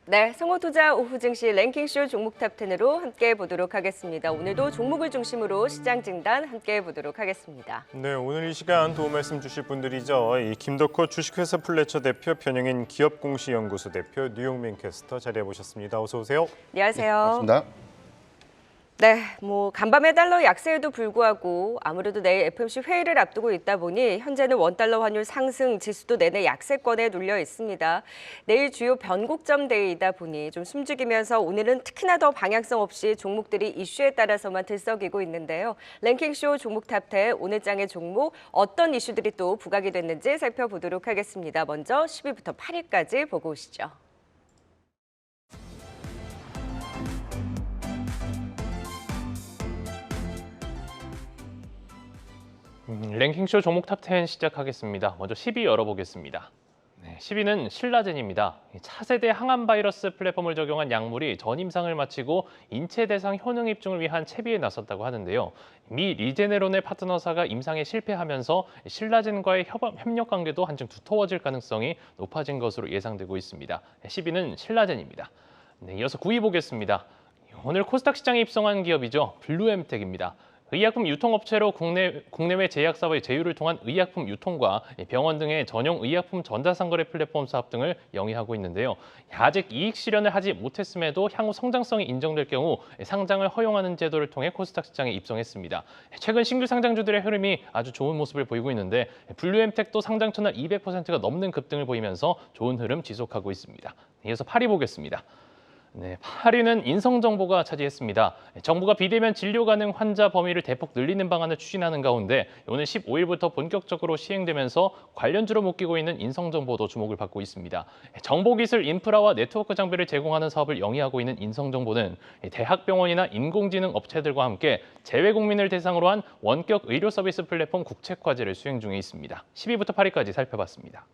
네, 성호투자 오후 증시 랭킹쇼 종목 탑10으로 함께 보도록 하겠습니다. 오늘도 종목을 중심으로 시장 진단 함께 보도록 하겠습니다. 네, 오늘 이 시간 도움 말씀 주실 분들이죠. 이 김덕호 주식회사 플래처 대표, 변영인 기업공시연구소 대표, 뉴용민 캐스터 자리해 보셨습니다. 어서 오세요. 안녕하세요. 반갑습니다. 네, 간밤에 달러 약세에도 불구하고 아무래도 내일 FOMC 회의를 앞두고 있다 보니 현재는 원달러 환율 상승, 지수도 내내 약세권에 눌려 있습니다. 내일 주요 변곡점 데이이다 보니 좀 숨죽이면서 오늘은 특히나 더 방향성 없이 종목들이 이슈에 따라서만 들썩이고 있는데요. 랭킹쇼 종목 탑10 오늘 장의 종목 어떤 이슈들이 또 부각이 됐는지 살펴보도록 하겠습니다. 먼저 10위부터 8위까지 보고 오시죠. 랭킹쇼 종목 탑10 시작하겠습니다. 먼저 10위 열어보겠습니다. 10위는 신라젠입니다. 차세대 항암 바이러스 플랫폼을 적용한 약물이 전임상을 마치고 인체 대상 효능 입증을 위한 채비에 나섰다고 하는데요. 미 리제네론의 파트너사가 임상에 실패하면서 신라젠과의 협력 관계도 한층 두터워질 가능성이 높아진 것으로 예상되고 있습니다. 10위는 신라젠입니다. 이어서 9위 보겠습니다. 오늘 코스닥 시장에 입성한 기업이죠. 블루엠텍입니다. 의약품 유통업체로 국내외 제약사업의 제휴를 통한 의약품 유통과 병원 등의 전용 의약품 전자상거래 플랫폼 사업 등을 영위하고 있는데요. 아직 이익 실현을 하지 못했음에도 향후 성장성이 인정될 경우 상장을 허용하는 제도를 통해 코스닥 시장에 입성했습니다. 최근 신규 상장주들의 흐름이 아주 좋은 모습을 보이고 있는데 블루엠텍도 상장 첫날 200%가 넘는 급등을 보이면서 좋은 흐름 지속하고 있습니다. 이어서 8위 보겠습니다. 8위는 인성정보가 차지했습니다. 정부가 비대면 진료 가능 환자 범위를 대폭 늘리는 방안을 추진하는 가운데 오늘 15일부터 본격적으로 시행되면서 관련주로 묶이고 있는 인성정보도 주목을 받고 있습니다. 정보기술 인프라와 네트워크 장비를 제공하는 사업을 영위하고 있는 인성정보는 대학병원이나 인공지능 업체들과 함께 재외국민을 대상으로 한 원격 의료 서비스 플랫폼 국책화제를 수행 중에 있습니다. 10위부터 8위까지 살펴봤습니다.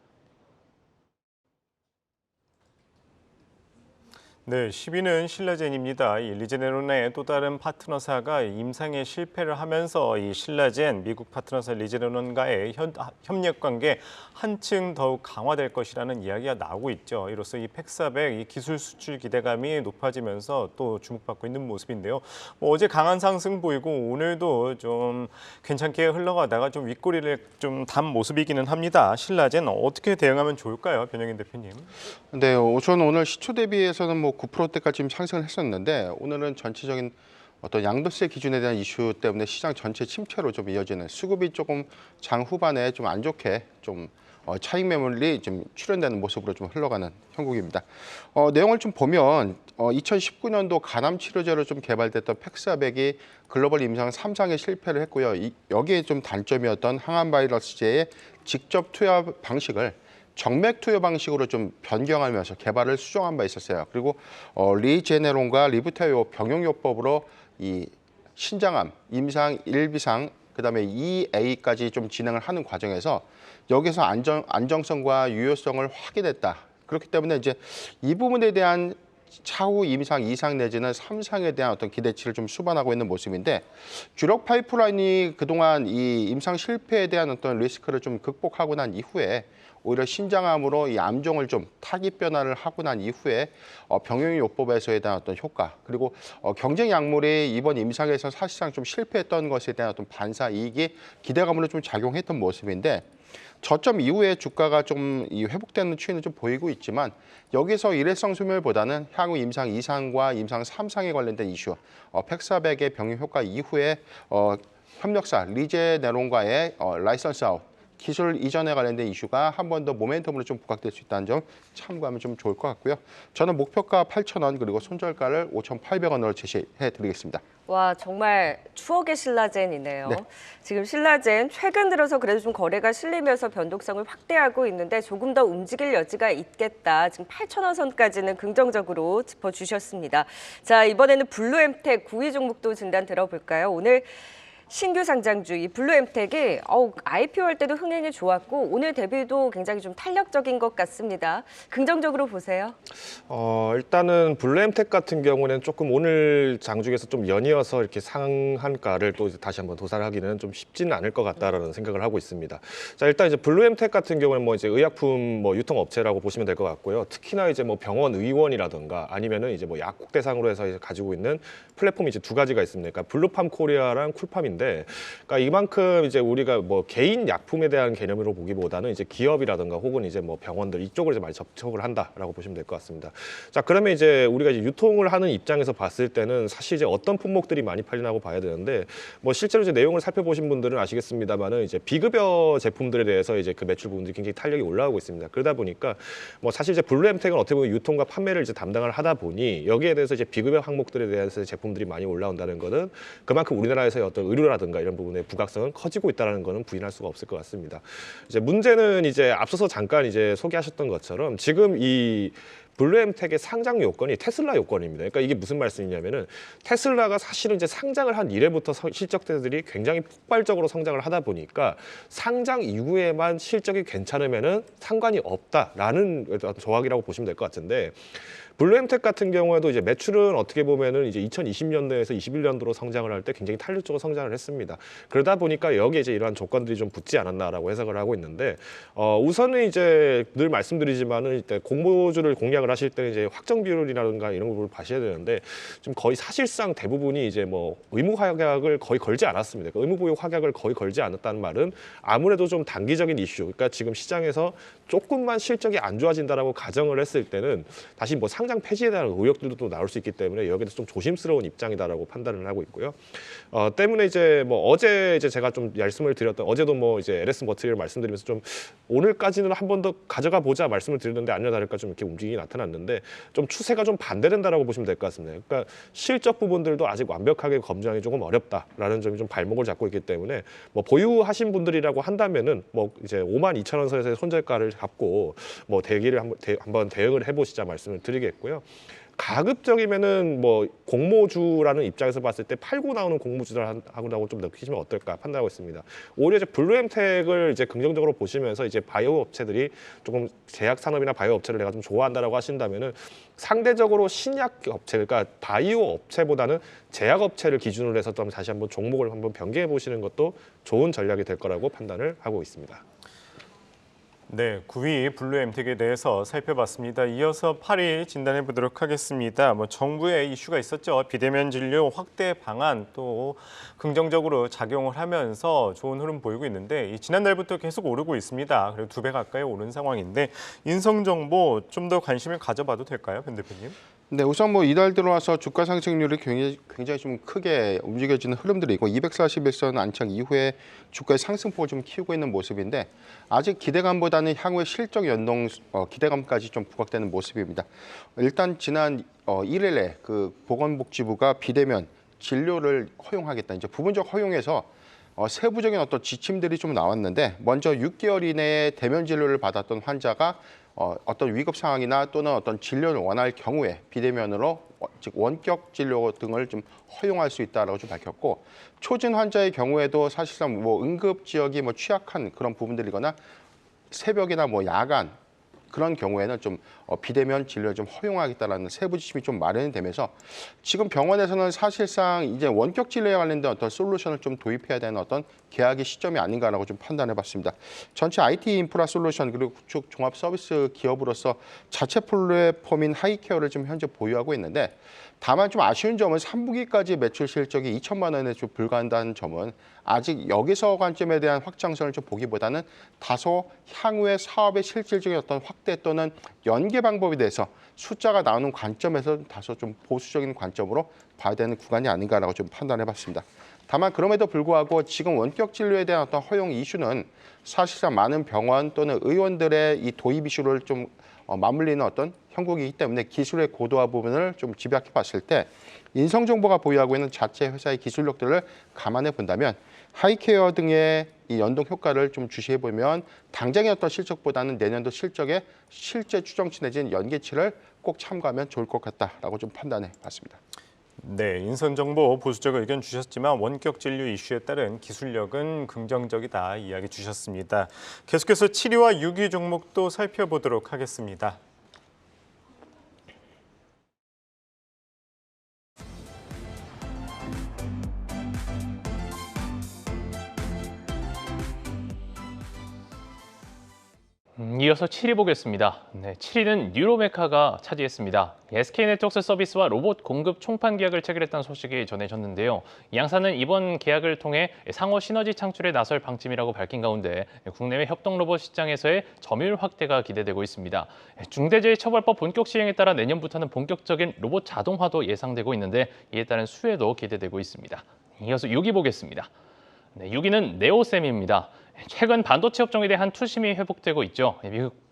네, 10위는 신라젠입니다. 이 리제네론의 또 다른 파트너사가 임상에 실패를 하면서 이 신라젠 미국 파트너사 리제네론과의 협력 관계 한층 더욱 강화될 것이라는 이야기가 나오고 있죠. 이로써 이 팩400 이 기술 수출 기대감이 높아지면서 또 주목받고 있는 모습인데요. 어제 강한 상승 보이고 오늘도 좀 괜찮게 흘러가다가 좀 윗꼬리를 좀 단 모습이기는 합니다. 신라젠 어떻게 대응하면 좋을까요, 변영인 대표님? 네, 우선 오늘 시초 대비해서는 9%대까지 좀 상승을 했었는데 오늘은 전체적인 어떤 양도세 기준에 대한 이슈 때문에 시장 전체 침체로 좀 이어지는 수급이 조금 장 후반에 좀 안 좋게 좀 차익 매물이 좀 출현되는 모습으로 좀 흘러가는 형국입니다. 내용을 좀 보면 2019년도 간암 치료제로 좀 개발됐던 팩400이 글로벌 임상 3상에 실패를 했고요. 여기에 좀 단점이었던 항암 바이러스제의 직접 투여 방식을 정맥 투여 방식으로 좀 변경하면서 개발을 수정한 바 있었어요. 그리고 리제네론과 리부테오 병용요법으로 이 신장암, 임상 1비상, 그다음에 2A까지 좀 진행을 하는 과정에서 여기서 안정성과 유효성을 확인했다. 그렇기 때문에 이제 이 부분에 대한 차후 임상 2상 내지는 3상에 대한 어떤 기대치를 좀 수반하고 있는 모습인데 주력 파이프라인이 그동안 이 임상 실패에 대한 어떤 리스크를 좀 극복하고 난 이후에 오히려 신장암으로 이 암종을 좀 타깃 변화를 하고 난 이후에 병용요법에서에 대한 어떤 효과 그리고 경쟁 약물이 이번 임상에서 사실상 좀 실패했던 것에 대한 어떤 반사 이익이 기대감으로 좀 작용했던 모습인데 저점 이후에 주가가 좀 회복되는 추이는 좀 보이고 있지만 여기서 일회성 소멸보다는 향후 임상 2상과 임상 3상에 관련된 이슈, 팩400의 병용 효과 이후에 협력사 리제네론과의 라이선스 아웃 기술 이전에 관련된 이슈가 한 번 더 모멘텀으로 좀 부각될 수 있다는 점 참고하면 좀 좋을 것 같고요. 저는 목표가 8,000원 그리고 손절가를 5,800원으로 제시해 드리겠습니다. 와, 정말 추억의 신라젠이네요. 네. 지금 신라젠 최근 들어서 그래도 좀 거래가 실리면서 변동성을 확대하고 있는데 조금 더 움직일 여지가 있겠다. 지금 8,000원 선까지는 긍정적으로 짚어주셨습니다. 자, 이번에는 블루엠텍 9위 종목도 진단 들어볼까요? 오늘 신규 상장주 이 블루엠텍이 IPO 할 때도 흥행이 좋았고 오늘 대비도 굉장히 좀 탄력적인 것 같습니다. 긍정적으로 보세요. 일단은 블루엠텍 같은 경우는 조금 오늘 장중에서 좀 연이어서 이렇게 상한가를 또 이제 다시 한번 도달하기는 좀 쉽지는 않을 것 같다라는 생각을 하고 있습니다. 자, 일단 이제 블루엠텍 같은 경우는 뭐 이제 의약품 뭐 유통업체라고 보시면 될 것 같고요. 특히나 이제 뭐 병원 의원이라든가 아니면은 이제 뭐 약국 대상으로 해서 이제 가지고 있는 플랫폼이 이제 두 가지가 있습니다. 그러니까 블루팜 코리아랑 쿨팜인데, 그러니까 이만큼 이제 우리가 뭐 개인 약품에 대한 개념으로 보기보다는 이제 기업이라든가 혹은 이제 뭐 병원들 이쪽으로 이제 많이 접촉을 한다라고 보시면 될 것 같습니다. 자, 그러면 이제 우리가 이제 유통을 하는 입장에서 봤을 때는 사실 이제 어떤 품목들이 많이 팔리나고 봐야 되는데, 뭐 실제로 이제 내용을 살펴보신 분들은 아시겠습니다만은 이제 비급여 제품들에 대해서 이제 그 매출 부분들이 굉장히 탄력이 올라오고 있습니다. 그러다 보니까 뭐 사실 이제 블루엠텍은 어떻게 보면 유통과 판매를 이제 담당을 하다 보니 여기에 대해서 이제 비급여 항목들에 대해서 제품들이 많이 올라온다는 거는 그만큼 우리나라에서의 어떤 의료라든가 이런 부분의 부각성은 커지고 있다는 거는 부인할 수가 없을 것 같습니다. 이제 문제는 이제 앞서서 잠깐 이제 소개하셨던 것처럼 지금 이 블루엠텍의 상장 요건이 테슬라 요건입니다. 그러니까 이게 무슨 말씀이냐면은 테슬라가 사실은 이제 상장을 한 이래부터 실적들이 굉장히 폭발적으로 성장을 하다 보니까 상장 이후에만 실적이 괜찮으면은 상관이 없다라는 조항이라고 보시면 될 것 같은데, 블루엠텍 같은 경우에도 이제 매출은 어떻게 보면은 이제 2020년도에서 21년도로 성장을 할 때 굉장히 탄력적으로 성장을 했습니다. 그러다 보니까 여기에 이제 이러한 조건들이 좀 붙지 않았나라고 해석을 하고 있는데, 우선은 이제 늘 말씀드리지만은 이때 공모주를 공략을 하실 때는 이제 확정 비율이라든가 이런 부분을 봐셔야 되는데, 좀 거의 사실상 대부분이 이제 뭐 의무 확약을 거의 걸지 않았습니다. 그러니까 의무 보유 확약을 거의 걸지 않았다는 말은 아무래도 좀 단기적인 이슈, 그러니까 지금 시장에서 조금만 실적이 안 좋아진다라고 가정을 했을 때는 다시 뭐 상장 폐지에 대한 의혹들도 또 나올 수 있기 때문에 여기에서 좀 조심스러운 입장이다라고 판단을 하고 있고요. 때문에 이제 뭐 어제 이제 제가 좀 말씀을 드렸던, 어제도 뭐 이제 LS 머티리얼 말씀드리면서 좀 오늘까지는 한 번 더 가져가 보자 말씀을 드렸는데 아니나 다를까 좀 이렇게 움직임이 나타났는데 좀 추세가 좀 반대된다라고 보시면 될 것 같습니다. 그러니까 실적 부분들도 아직 완벽하게 검증하기 조금 어렵다라는 점이 좀 발목을 잡고 있기 때문에 뭐 보유하신 분들이라고 한다면은 뭐 이제 52,000원 선에서의 손절가를 잡고 뭐 대기를 한번 대응을 해보시자 말씀을 드리겠고요. 가급적이면은 뭐 공모주라는 입장에서 봤을 때 팔고 나오는 공모주하고 좀 느끼시면 어떨까 판단하고 있습니다. 오히려 이제 블루엠텍을 이제 긍정적으로 보시면서 이제 바이오 업체들이 조금 제약 산업이나 바이오 업체를 내가 좀 좋아한다라고 하신다면은 상대적으로 신약 업체, 그러니까 바이오 업체보다는 제약 업체를 기준으로 해서 또 다시 한번 종목을 한번 변경해 보시는 것도 좋은 전략이 될 거라고 판단을 하고 있습니다. 네, 9위 블루엠텍에 대해서 살펴봤습니다. 이어서 8위 진단해 보도록 하겠습니다. 뭐 정부의 이슈가 있었죠. 비대면 진료 확대 방안 또 긍정적으로 작용을 하면서 좋은 흐름 보이고 있는데 지난달부터 계속 오르고 있습니다. 그리고 2배 가까이 오른 상황인데 인성정보 좀 더 관심을 가져봐도 될까요, 변 대표님? 네, 우선 뭐 이달 들어와서 주가 상승률이 굉장히 좀 크게 움직여지는 흐름들이 있고 241선 안착 이후에 주가의 상승폭을 좀 키우고 있는 모습인데 아직 기대감보다는 향후의 실적 연동 기대감까지 좀 부각되는 모습입니다. 일단 지난 1일에 그 보건복지부가 비대면 진료를 허용하겠다. 이제 부분적 허용에서 세부적인 어떤 지침들이 좀 나왔는데 먼저 6개월 이내에 대면 진료를 받았던 환자가 어떤 위급 상황이나 또는 어떤 진료를 원할 경우에 비대면으로 즉 원격 진료 등을 좀 허용할 수 있다라고 좀 밝혔고, 초진 환자의 경우에도 사실상 뭐 응급 지역이 뭐 취약한 그런 부분들이거나 새벽이나 뭐 야간 그런 경우에는 좀 비대면 진료를 좀 허용하겠다라는 세부 지침이 좀 마련이 되면서 지금 병원에서는 사실상 이제 원격 진료에 관련된 어떤 솔루션을 좀 도입해야 되는 어떤 계약의 시점이 아닌가라고 좀 판단해봤습니다. 전체 IT 인프라 솔루션 그리고 구축 종합 서비스 기업으로서 자체 플랫폼인 하이케어를 지금 현재 보유하고 있는데, 다만 좀 아쉬운 점은 3분기까지 매출 실적이 2천만 원에 좀 불과한다는 점은 아직 여기서 관점에 대한 확장성을 좀 보기보다는 다소 향후의 사업의 실질적인 어떤 확대 또는 연계 방법에 대해서 숫자가 나오는 관점에서 다소 좀 보수적인 관점으로 봐야 되는 구간이 아닌가라고 좀 판단해봤습니다. 다만 그럼에도 불구하고 지금 원격 진료에 대한 어떤 허용 이슈는 사실상 많은 병원 또는 의원들의 이 도입 이슈를 좀 맞물리는 어떤 형국이기 때문에 기술의 고도화 부분을 좀 집약해 봤을 때 인성정보가 보유하고 있는 자체 회사의 기술력들을 감안해 본다면 하이케어 등의 이 연동 효과를 좀 주시해 보면 당장의 어떤 실적보다는 내년도 실적의 실제 추정치 내지는 연계치를 꼭 참고하면 좋을 것 같다라고 좀 판단해 봤습니다. 네, 인선 정보 보수적 의견 주셨지만 원격 진료 이슈에 따른 기술력은 긍정적이다 이야기 주셨습니다. 계속해서 7위와 6위 종목도 살펴보도록 하겠습니다. 이어서 7위 보겠습니다. 네, 7위는 뉴로메카가 차지했습니다. SK네트워크 서비스와 로봇 공급 총판 계약을 체결했다는 소식이 전해졌는데요. 이 양사는 이번 계약을 통해 상호 시너지 창출에 나설 방침이라고 밝힌 가운데 국내외 협동 로봇 시장에서의 점유율 확대가 기대되고 있습니다. 중대재해처벌법 본격 시행에 따라 내년부터는 본격적인 로봇 자동화도 예상되고 있는데 이에 따른 수혜도 기대되고 있습니다. 이어서 6위 보겠습니다. 네, 6위는 네오셈입니다. 최근 반도체 업종에 대한 투심이 회복되고 있죠.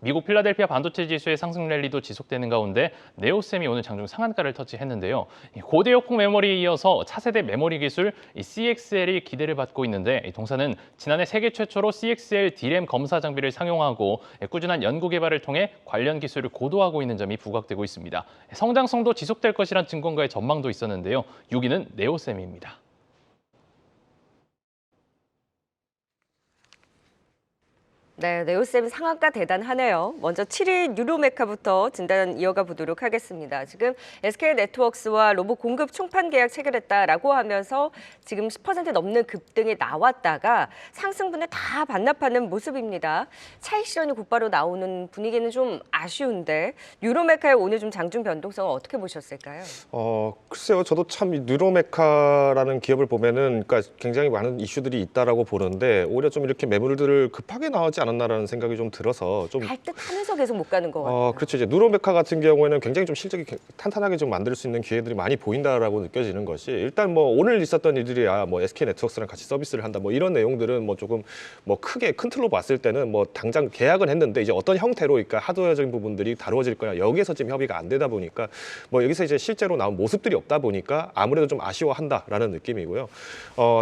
미국 필라델피아 반도체 지수의 상승 랠리도 지속되는 가운데 네오셈이 오늘 장중 상한가를 터치했는데요. 고대역폭 메모리에 이어서 차세대 메모리 기술 CXL이 기대를 받고 있는데 동사는 지난해 세계 최초로 CXL D램 검사 장비를 상용하고 꾸준한 연구 개발을 통해 관련 기술을 고도화하고 있는 점이 부각되고 있습니다. 성장성도 지속될 것이란 증권가의 전망도 있었는데요. 6위는 네오셈입니다. 네, 네오셈 상한가 대단하네요. 먼저 7위 뉴로메카부터 진단 이어가 보도록 하겠습니다. 지금 SK네트워크스와 로봇 공급 총판 계약 체결했다라고 하면서 지금 10% 넘는 급등이 나왔다가 상승분에 다 반납하는 모습입니다. 차익 실현이 곧바로 나오는 분위기는 좀 아쉬운데 뉴로메카의 오늘 좀 장중 변동성을 어떻게 보셨을까요? 글쎄요. 저도 참 이 뉴로메카라는 기업을 보면은 그러니까 굉장히 많은 이슈들이 있다라고 보는데 오히려 좀 이렇게 매물들을 급하게 나오지 않았나라는 생각이 좀 들어서 좀 갈 듯 하면서 계속 못 가는 것 같아요. 그렇죠. 이제 뉴로메카 같은 경우에는 굉장히 좀 실적이 탄탄하게 좀 만들 수 있는 기회들이 많이 보인다라고 느껴지는 것이 일단 뭐 오늘 있었던 일들이야 뭐 SK네트워크스랑 같이 서비스를 한다 뭐 이런 내용들은 뭐 조금 뭐 크게 큰 틀로 봤을 때는 뭐 당장 계약은 했는데 이제 어떤 형태로 그러니까 하드웨어적인 부분들이 다루어질 거냐 여기에서 지금 협의가 안 되다 보니까 뭐 여기서 이제 실제로 나온 모습들이 없다 보니까 아무래도 좀 아쉬워한다라는 느낌이고요.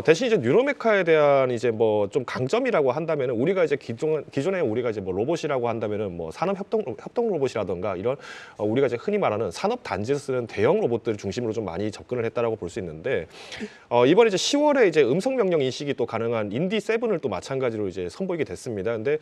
대신 이제 뉴로메카에 대한 이제 뭐 좀 강점이라고 한다면은 우리가 이제 기존에 우리가 이제 뭐 로봇이라고 한다면은 뭐 산업 협동 로봇이라던가 이런 우리가 이제 흔히 말하는 산업 단지에서 쓰는 대형 로봇들을 중심으로 좀 많이 접근을 했다라고 볼 수 있는데 이번에 이제 10월에 이제 음성 명령 인식이 또 가능한 인디 7을 또 마찬가지로 이제 선보이게 됐습니다. 근데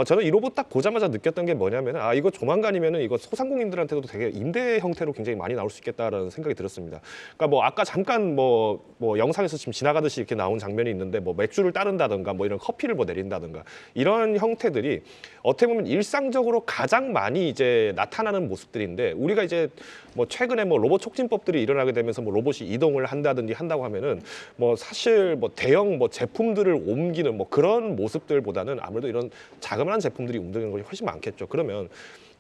저는 이 로봇 딱 보자마자 느꼈던 게 뭐냐면은 이거 조만간이면은 이거 소상공인들한테도 되게 임대 형태로 굉장히 많이 나올 수 있겠다라는 생각이 들었습니다. 그러니까 뭐 아까 잠깐 뭐 영상에서 지금 지나가듯이 이렇게 나온 장면이 있는데 뭐 맥주를 따른다든가 뭐 이런 커피를 뭐 내린다든가 이런 형태들이 어떻게 보면 일상적으로 가장 많이 이제 나타나는 모습들인데 우리가 이제 뭐 최근에 뭐 로봇 촉진법들이 일어나게 되면서 뭐 로봇이 이동을 한다든지 한다고 하면은 뭐 사실 뭐 대형 뭐 제품들을 옮기는 뭐 그런 모습들보다는 아무래도 이런 자그마한 제품들이 움직이는 것이 훨씬 많겠죠. 그러면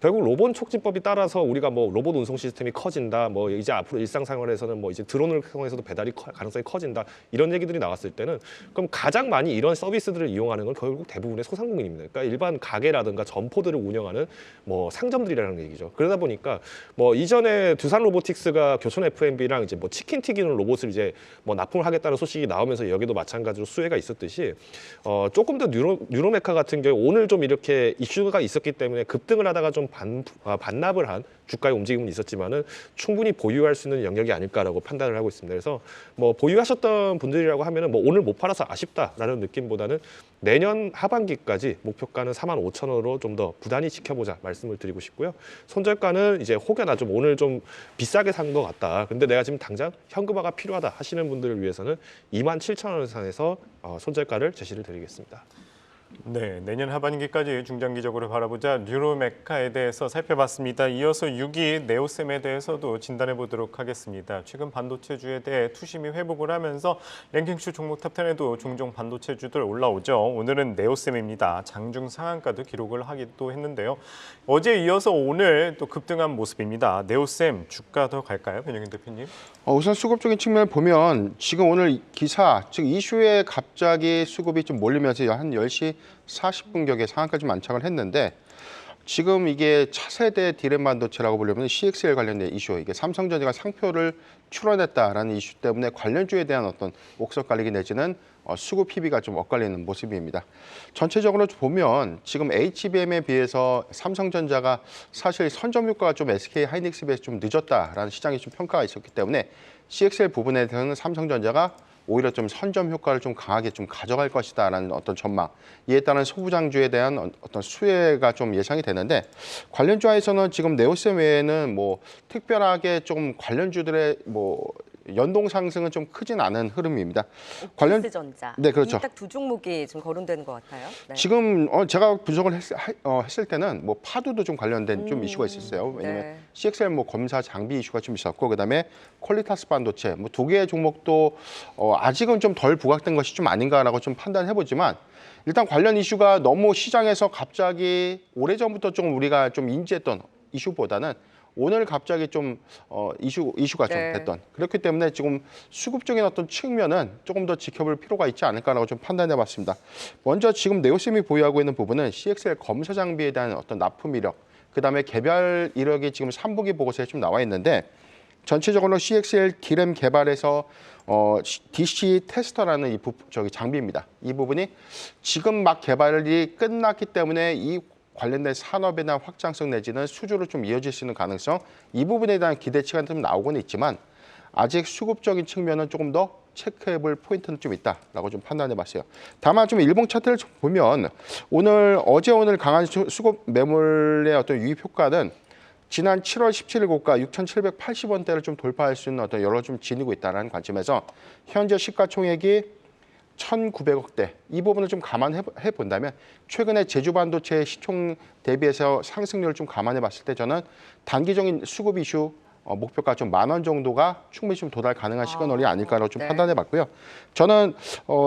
결국 로봇 촉진법이 따라서 우리가 뭐 로봇 운송 시스템이 커진다, 뭐 이제 앞으로 일상생활에서는 뭐 이제 드론을 통해서도 배달이 가능성이 커진다 이런 얘기들이 나왔을 때는 그럼 가장 많이 이런 서비스들을 이용하는 건 결국 대부분의 소상공인입니다. 그러니까 일반 가게라든가 점포들을 운영하는 뭐 상점들이라는 얘기죠. 그러다 보니까 뭐 이전에 두산 로보틱스가 교촌 F&B랑 이제 뭐 치킨 튀기는 로봇을 이제 뭐 납품을 하겠다는 소식이 나오면서 여기도 마찬가지로 수혜가 있었듯이 조금 더 뉴로메카 같은 경우 오늘 좀 이렇게 이슈가 있었기 때문에 급등을 하다가 좀 반납을 한 주가의 움직임은 있었지만은 충분히 보유할 수 있는 영역이 아닐까라고 판단을 하고 있습니다. 그래서 뭐 보유하셨던 분들이라고 하면은 뭐 오늘 못 팔아서 아쉽다라는 느낌보다는 내년 하반기까지 목표가는 45,000원으로 좀 더 부단히 지켜보자 말씀을 드리고 싶고요. 손절가는 이제 혹여나 좀 오늘 좀 비싸게 산 것 같다. 근데 내가 지금 당장 현금화가 필요하다 하시는 분들을 위해서는 27,000원 선에서 손절가를 제시를 드리겠습니다. 네, 내년 하반기까지 중장기적으로 바라보자 뉴로메카에 대해서 살펴봤습니다. 이어서 6위 네오셈에 대해서도 진단해 보도록 하겠습니다. 최근 반도체주에 대해 투심이 회복을 하면서 랭킹슈 종목 탑10에도 종종 반도체주들 올라오죠. 오늘은 네오셈입니다. 장중 상한가도 기록을 하기도 했는데요. 어제 이어서 오늘 또 급등한 모습입니다. 네오셈 주가 더 갈까요, 변영인 대표님? 우선 수급적인 측면을 보면 지금 오늘 기사, 즉 이슈에 갑자기 수급이 좀 몰리면서 한 10시 40분경에 상한까지 안착을 했는데 지금 이게 차세대 디램 반도체라고 불리는 CXL 관련된 이슈, 이게 삼성전자가 상표를 출원했다라는 이슈 때문에 관련주에 대한 어떤 옥석 갈리기 내지는 수급 PB가 좀 엇갈리는 모습입니다. 전체적으로 보면 지금 HBM에 비해서 삼성전자가 사실 선점 효과가 좀 SK 하이닉스에 비해서 좀 늦었다라는 시장의 좀 평가가 있었기 때문에 CXL 부분에 대해서는 삼성전자가 오히려 좀 선점 효과를 좀 강하게 좀 가져갈 것이다라는 어떤 전망, 이에 따른 소부장주에 대한 어떤 수혜가 좀 예상이 되는데, 관련주에서는 지금 네오셈 외에는 뭐 특별하게 좀 관련주들의 뭐 연동 상승은 좀 크진 않은 흐름입니다. 오키스전자. 네, 그렇죠. 딱 두 종목이 좀 거론되는 것 같아요. 네. 지금 제가 분석을 했을 때는 뭐 파도도 좀 관련된 좀 이슈가 있었어요. 왜냐면 네. CXL 뭐 검사 장비 이슈가 좀 있었고, 그다음에 퀄리타스 반도체 뭐 두 개의 종목도 아직은 좀 덜 부각된 것이 좀 아닌가라고 좀 판단해 보지만, 일단 관련 이슈가 너무 시장에서 갑자기 오래전부터 좀 우리가 좀 인지했던 이슈보다는 오늘 갑자기 좀 이슈가 좀 네. 됐던, 그렇기 때문에 지금 수급적인 어떤 측면은 조금 더 지켜볼 필요가 있지 않을까라고 좀 판단해봤습니다. 먼저 지금 네오셈이 보유하고 있는 부분은 CXL 검사 장비에 대한 어떤 납품 이력, 그다음에 개별 이력이 지금 3분기 보고서에 좀 나와 있는데, 전체적으로 CXL 디램 개발에서 DC 테스터라는 장비입니다. 이 부분이 지금 막 개발이 끝났기 때문에 이 관련된 산업에 대한 확장성 내지는 수주로 좀 이어질 수 있는 가능성, 이 부분에 대한 기대치가 좀 나오고는 있지만 아직 수급적인 측면은 조금 더 체크해볼 포인트는 좀 있다라고 좀 판단해봤어요. 다만 좀 일봉 차트를 보면 어제 오늘 강한 수급 매물의 어떤 유입 효과는 지난 7월 17일 고가 6,780원대를 좀 돌파할 수 있는 어떤 여러 좀 지니고 있다는 관점에서 현재 시가총액이 1,900억대, 이 부분을 좀 감안해 본다면 최근에 제주 반도체 시총 대비해서 상승률을 좀 감안해 봤을 때 저는 단기적인 수급 이슈 목표가 좀 10,000원 정도가 충분히 좀 도달 가능한 시그널이 아닐까라고 좀 네. 판단해 봤고요. 저는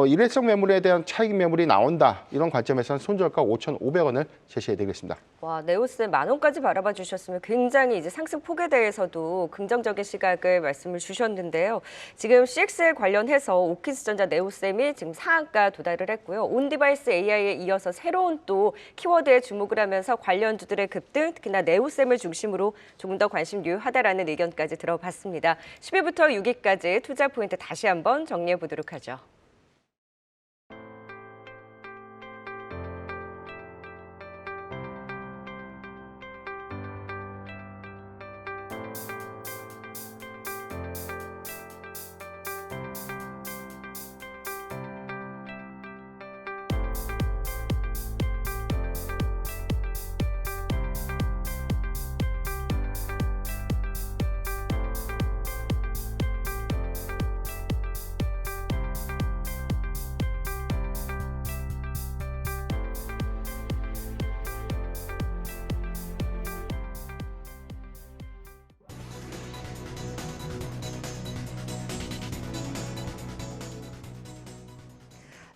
일회성 매물에 대한 차익 매물이 나온다, 이런 관점에서는 손절가 5,500원을 제시해 드리겠습니다. 와, 네오셈 10,000원까지 바라봐 주셨으면 굉장히 이제 상승 폭에 대해서도 긍정적인 시각을 말씀을 주셨는데요. 지금 CXL 관련해서 오키스전자 네오셈이 지금 상한가 도달을 했고요. 온디바이스 AI에 이어서 새로운 또 키워드에 주목을 하면서 관련주들의 급등, 특히나 네오셈을 중심으로 조금 더 관심 유효하다라는 의견까지 들어봤습니다. 10위부터 6위까지 투자 포인트 다시 한번 정리해 보도록 하죠.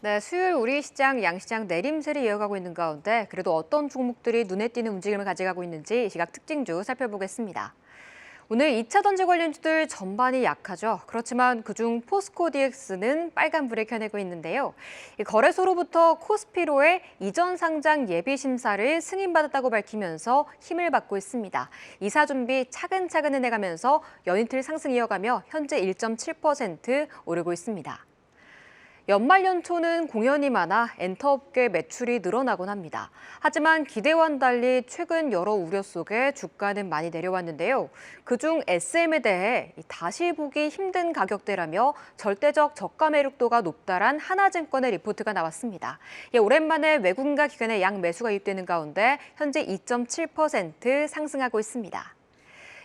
네, 수요일 우리 시장, 양시장 내림세를 이어가고 있는 가운데 그래도 어떤 종목들이 눈에 띄는 움직임을 가져가고 있는지 시각 특징주 살펴보겠습니다. 오늘 2차 전지 관련주들 전반이 약하죠. 그렇지만 그중 포스코 DX는 빨간불을 켜내고 있는데요. 이 거래소로부터 코스피로의 이전 상장 예비 심사를 승인받았다고 밝히면서 힘을 받고 있습니다. 이사 준비 차근차근 해내가면서 연이틀 상승 이어가며 현재 1.7% 오르고 있습니다. 연말 연초는 공연이 많아 엔터업계 매출이 늘어나곤 합니다. 하지만 기대와는 달리 최근 여러 우려 속에 주가는 많이 내려왔는데요. 그중 SM에 대해 다시 보기 힘든 가격대라며 절대적 저가 매력도가 높다란 하나증권의 리포트가 나왔습니다. 오랜만에 외국인과 기관의 양 매수가 유입되는 가운데 현재 2.7% 상승하고 있습니다.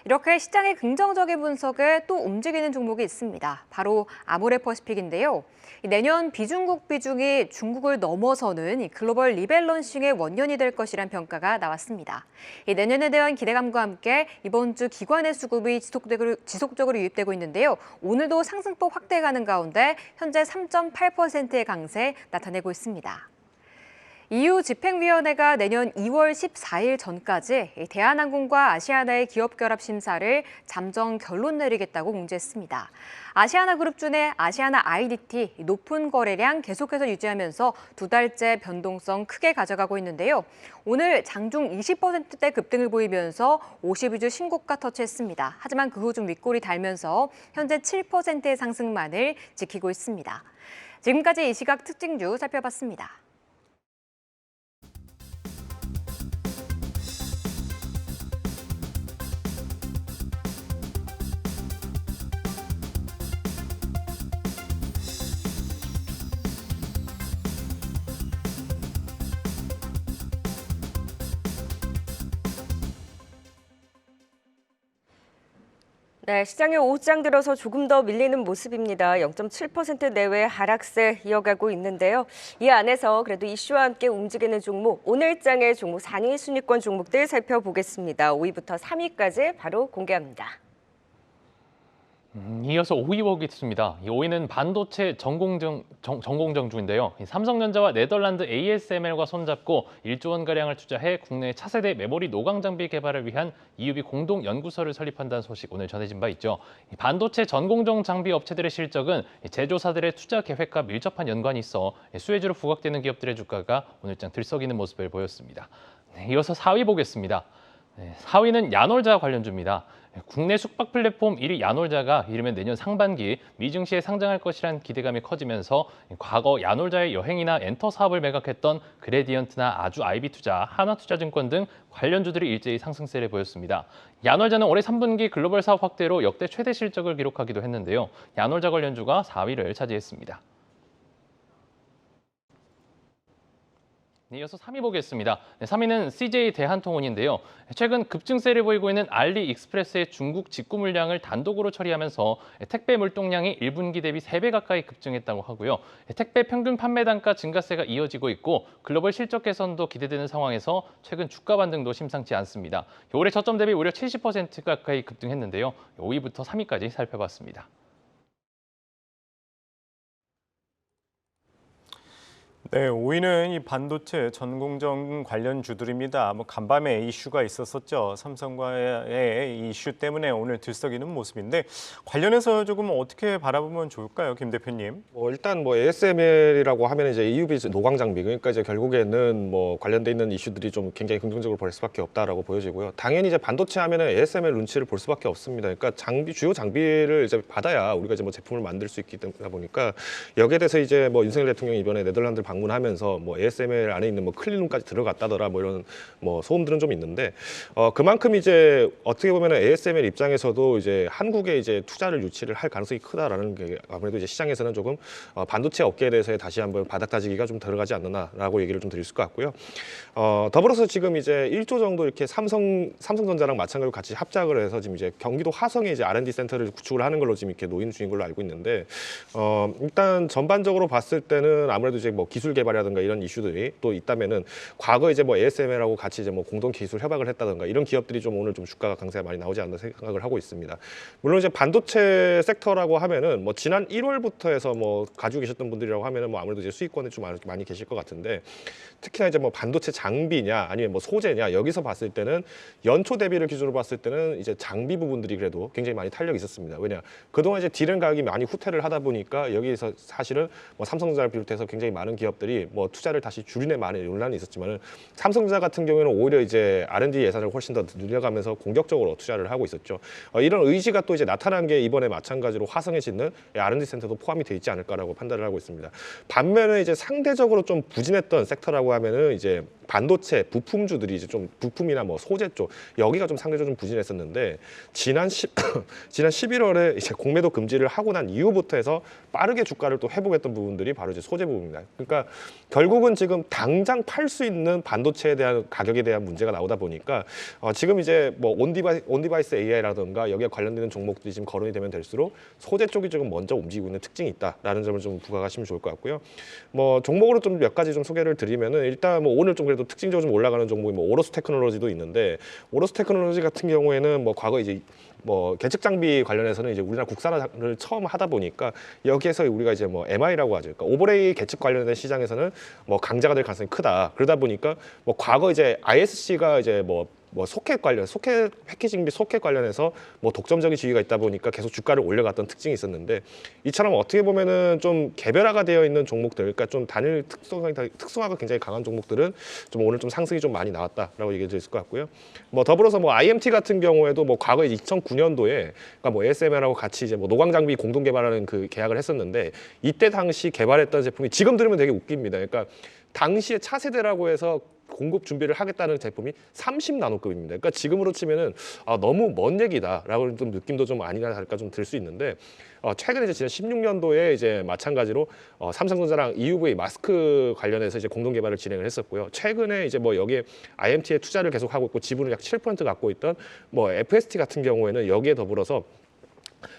이렇게 시장의 긍정적인 분석에 또 움직이는 종목이 있습니다. 바로 아모레퍼시픽인데요. 내년 비중국 비중이 중국을 넘어서는 글로벌 리밸런싱의 원년이 될 것이란 평가가 나왔습니다. 내년에 대한 기대감과 함께 이번 주 기관의 수급이 지속적으로 유입되고 있는데요. 오늘도 상승폭 확대가는 가운데 현재 3.8%의 강세 나타내고 있습니다. EU 집행위원회가 내년 2월 14일 전까지 대한항공과 아시아나의 기업 결합 심사를 잠정 결론 내리겠다고 공지했습니다. 아시아나 그룹 중에 아시아나 IDT 높은 거래량 계속해서 유지하면서 2달째 변동성 크게 가져가고 있는데요. 오늘 장중 20%대 급등을 보이면서 52주 신고가 터치했습니다. 하지만 그 후 좀 윗골이 달면서 현재 7%의 상승만을 지키고 있습니다. 지금까지 이 시각 특징주 살펴봤습니다. 네, 시장의 오후장 들어서 조금 더 밀리는 모습입니다. 0.7% 내외 하락세 이어가고 있는데요. 이 안에서 그래도 이슈와 함께 움직이는 종목, 오늘 장의 종목 상위 순위권 종목들 살펴보겠습니다. 5위부터 3위까지 바로 공개합니다. 이어서 5위 보겠습니다. 이 5위는 반도체 전공정주인데요. 삼성전자와 네덜란드 ASML과 손잡고 1조 원가량을 투자해 국내 차세대 메모리 노광 장비 개발을 위한 EUV 공동 연구소를 설립한다는 소식 오늘 전해진 바 있죠. 반도체 전공정 장비 업체들의 실적은 제조사들의 투자 계획과 밀접한 연관이 있어 수혜주로 부각되는 기업들의 주가가 오늘장 들썩이는 모습을 보였습니다. 이어서 4위 보겠습니다. 4위는 야놀자 관련주입니다. 국내 숙박 플랫폼 1위 야놀자가 이르면 내년 상반기 미증시에 상장할 것이란 기대감이 커지면서 과거 야놀자의 여행이나 엔터 사업을 매각했던 그레디언트나 아주 아이비투자, 하나투자증권 등 관련주들이 일제히 상승세를 보였습니다. 야놀자는 올해 3분기 글로벌 사업 확대로 역대 최대 실적을 기록하기도 했는데요. 야놀자 관련주가 4위를 차지했습니다. 이어서 3위 보겠습니다. 3위는 CJ 대한통운인데요. 최근 급증세를 보이고 있는 알리익스프레스의 중국 직구 물량을 단독으로 처리하면서 택배 물동량이 1분기 대비 3배 가까이 급증했다고 하고요. 택배 평균 판매 단가 증가세가 이어지고 있고 글로벌 실적 개선도 기대되는 상황에서 최근 주가 반등도 심상치 않습니다. 올해 저점 대비 무려 70% 가까이 급등했는데요. 5위부터 3위까지 살펴봤습니다. 네, 5위는 이 반도체 전공정 관련주들입니다. 간밤에 이슈가 있었었죠. 삼성과의 이슈 때문에 오늘 들썩이는 모습인데 관련해서 조금 어떻게 바라보면 좋을까요, 김 대표님? 일단 ASML이라고 하면 이제 EUV 노광 장비, 그러니까 이제 결국에는 관련돼 있는 이슈들이 좀 굉장히 긍정적으로 볼 수밖에 없다라고 보여지고요. 당연히 이제 반도체 하면은 ASML 눈치를 볼 수밖에 없습니다. 그러니까 주요 장비를 이제 받아야 우리가 이제 제품을 만들 수 있기 때문에 보니까 여기에 대해서 이제 윤석열 대통령이 이번에 네덜란드 방문하면서 ASML 안에 있는 클린룸까지 들어갔다더라 이런 소음들은 좀 있는데 그만큼 이제 어떻게 보면은 ASML 입장에서도 이제 한국에 이제 투자를 유치를 할 가능성이 크다라는 게 아무래도 이제 시장에서는 조금 반도체 업계에 대해서 다시 한번 바닥다지기가 좀 들어가지 않느냐라고 얘기를 좀 드릴 수 같고요. 더불어서 지금 이제 1조 정도 이렇게 삼성전자랑 마찬가지로 같이 합작을 해서 지금 이제 경기도 화성에 이제 R&D 센터를 구축을 하는 걸로 지금 이렇게 노인 중인 걸로 알고 있는데 일단 전반적으로 봤을 때는 아무래도 이제 기술 개발이라든가 이런 이슈들이 또 있다면은 과거 이제 ASML하고 같이 이제 공동 기술 협약을 했다든가 이런 기업들이 좀 오늘 좀 주가가 강세가 많이 나오지 않나 생각을 하고 있습니다. 물론 이제 반도체 섹터라고 하면은 지난 1월부터 해서 가지고 계셨던 분들이라고 하면은 아무래도 이제 수익권에 좀 많이 계실 것 같은데 특히나 이제 반도체 장비냐 아니면 소재냐 여기서 봤을 때는 연초 대비를 기준으로 봤을 때는 이제 장비 부분들이 그래도 굉장히 많이 탄력이 있었습니다. 왜냐 그동안 이제 디램 가격이 많이 후퇴를 하다 보니까 여기에서 사실은 삼성전자를 비롯해서 굉장히 많은 기업들이 투자를 다시 줄이네 많은 논란이 있었지만은 삼성전자 같은 경우에는 오히려 이제 R&D 예산을 훨씬 더 늘려가면서 공격적으로 투자를 하고 있었죠. 이런 의지가 또 이제 나타난 게 이번에 마찬가지로 화성에 짓는 R&D 센터도 포함이 돼 있지 않을까라고 판단을 하고 있습니다. 반면에 이제 상대적으로 좀 부진했던 섹터라고 하면은 이제 반도체 부품주들이 이제 좀 부품이나 소재 쪽 여기가 좀 상대적으로 좀 부진했었는데 지난 11월에 이제 공매도 금지를 하고 난 이후부터 해서 빠르게 주가를 또 회복했던 부분들이 바로 이제 소재 부분입니다. 그러니까 결국은 지금 당장 팔 수 있는 반도체에 대한 가격에 대한 문제가 나오다 보니까 지금 이제 온디바이스 AI라든가 여기에 관련되는 종목들이 지금 거론이 되면 될수록 소재 쪽이 조금 먼저 움직이고 있는 특징이 있다라는 점을 좀 부각하시면 좋을 것 같고요. 종목으로 좀 몇 가지 좀 소개를 드리면은 일단 오늘 좀 그래도 특징적으로 좀 올라가는 종목이 오로스 테크놀로지도 있는데 오로스 테크놀로지 같은 경우에는 과거 이제 뭐 계측 장비 관련해서는 이제 우리나라 국산화를 처음 하다 보니까 여기에서 우리가 이제 뭐 MI라고 하죠. 그러니까 오버레이 계측 관련된 시장에서는 뭐 강자가 될 가능성이 크다. 그러다 보니까 뭐 과거 이제 ISC가 이제 뭐 소켓 패키징 및 소켓 관련해서 뭐 독점적인 지위가 있다 보니까 계속 주가를 올려갔던 특징이 있었는데 이처럼 어떻게 보면은 좀 개별화가 되어 있는 종목들, 그러니까 좀 단일 특성화가 굉장히 강한 종목들은 좀 오늘 좀 상승이 좀 많이 나왔다라고 얘기할 수 있을 것 같고요. 뭐 더불어서 뭐 IMT 같은 경우에도 뭐 과거 2009년도에 그러니까 뭐 ASML하고 같이 이제 뭐 노광 장비 공동 개발하는 그 계약을 했었는데 이때 당시 개발했던 제품이 지금 들으면 되게 웃깁니다. 그러니까 당시에 차세대라고 해서 공급 준비를 하겠다는 제품이 30나노급입니다. 그러니까 지금으로 치면은 너무 먼 얘기다라고 좀 느낌도 좀 아니나 다를까 좀 들 수 있는데 최근에 이제 지난 16년도에 이제 마찬가지로 삼성전자랑 EUV 마스크 관련해서 이제 공동 개발을 진행을 했었고요. 최근에 이제 뭐 여기에 IMT에 투자를 계속 하고 있고 지분을 약 7% 갖고 있던 뭐 FST 같은 경우에는 여기에 더불어서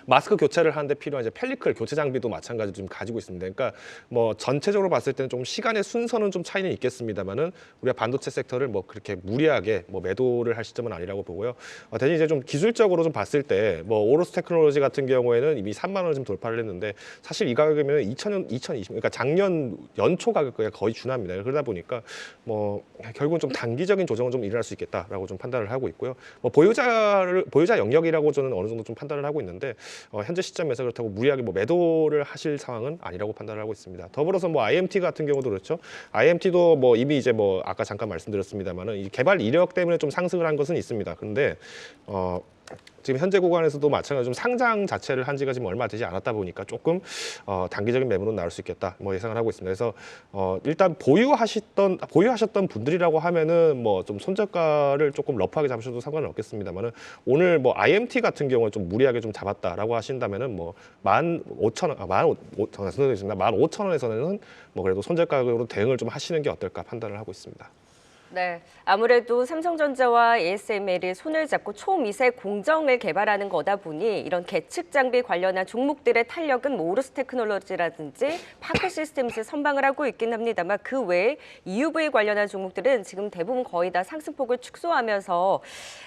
마스크 교체를 하는데 필요한 이제 펠리클 교체 장비도 마찬가지로 좀 가지고 있습니다. 그러니까 뭐 전체적으로 봤을 때는 좀 시간의 순서는 좀 차이는 있겠습니다만은 우리가 반도체 섹터를 뭐 그렇게 무리하게 뭐 매도를 할 시점은 아니라고 보고요. 대신 이제 좀 기술적으로 좀 봤을 때 뭐 오로스 테크놀로지 같은 경우에는 이미 3만 원을 좀 돌파를 했는데 사실 이 가격이면 2020 그러니까 작년 연초 가격과 거의 준합니다. 그러다 보니까 뭐 결국은 좀 단기적인 조정은 좀 일어날 수 있겠다라고 좀 판단을 하고 있고요. 뭐 보유자 영역이라고 저는 어느 정도 좀 판단을 하고 있는데 현재 시점에서 그렇다고 무리하게 뭐 매도를 하실 상황은 아니라고 판단을 하고 있습니다. 더불어서 뭐 IMT 같은 경우도 그렇죠. IMT도 뭐 이미 이제 뭐 아까 잠깐 말씀드렸습니다만은 이 개발 이력 때문에 좀 상승을 한 것은 있습니다. 그런데 지금 현재 구간에서도 마찬가지로 좀 상장 자체를 한 지가 지금 얼마 되지 않았다 보니까 조금 단기적인 매물은 나올 수 있겠다 뭐 예상을 하고 있습니다. 그래서 일단 보유하셨던 분들이라고 하면은 뭐 좀 손절가를 조금 러프하게 잡으셔도 상관은 없겠습니다만은 오늘 뭐 IMT 같은 경우에 좀 무리하게 좀 잡았다라고 하신다면은 뭐 15,000원에서는 뭐 그래도 손절 가격으로 대응을 좀 하시는 게 어떨까 판단을 하고 있습니다. 네, 아무래도 삼성전자와 ASML이 손을 잡고 초미세 공정을 개발하는 거다 보니 이런 계측 장비 관련한 종목들의 탄력은 뭐 오로스 테크놀로지라든지 파크 시스템스 선방을 하고 있긴 합니다만 그 외에 EUV 관련한 종목들은 지금 대부분 거의 다 상승폭을 축소하면서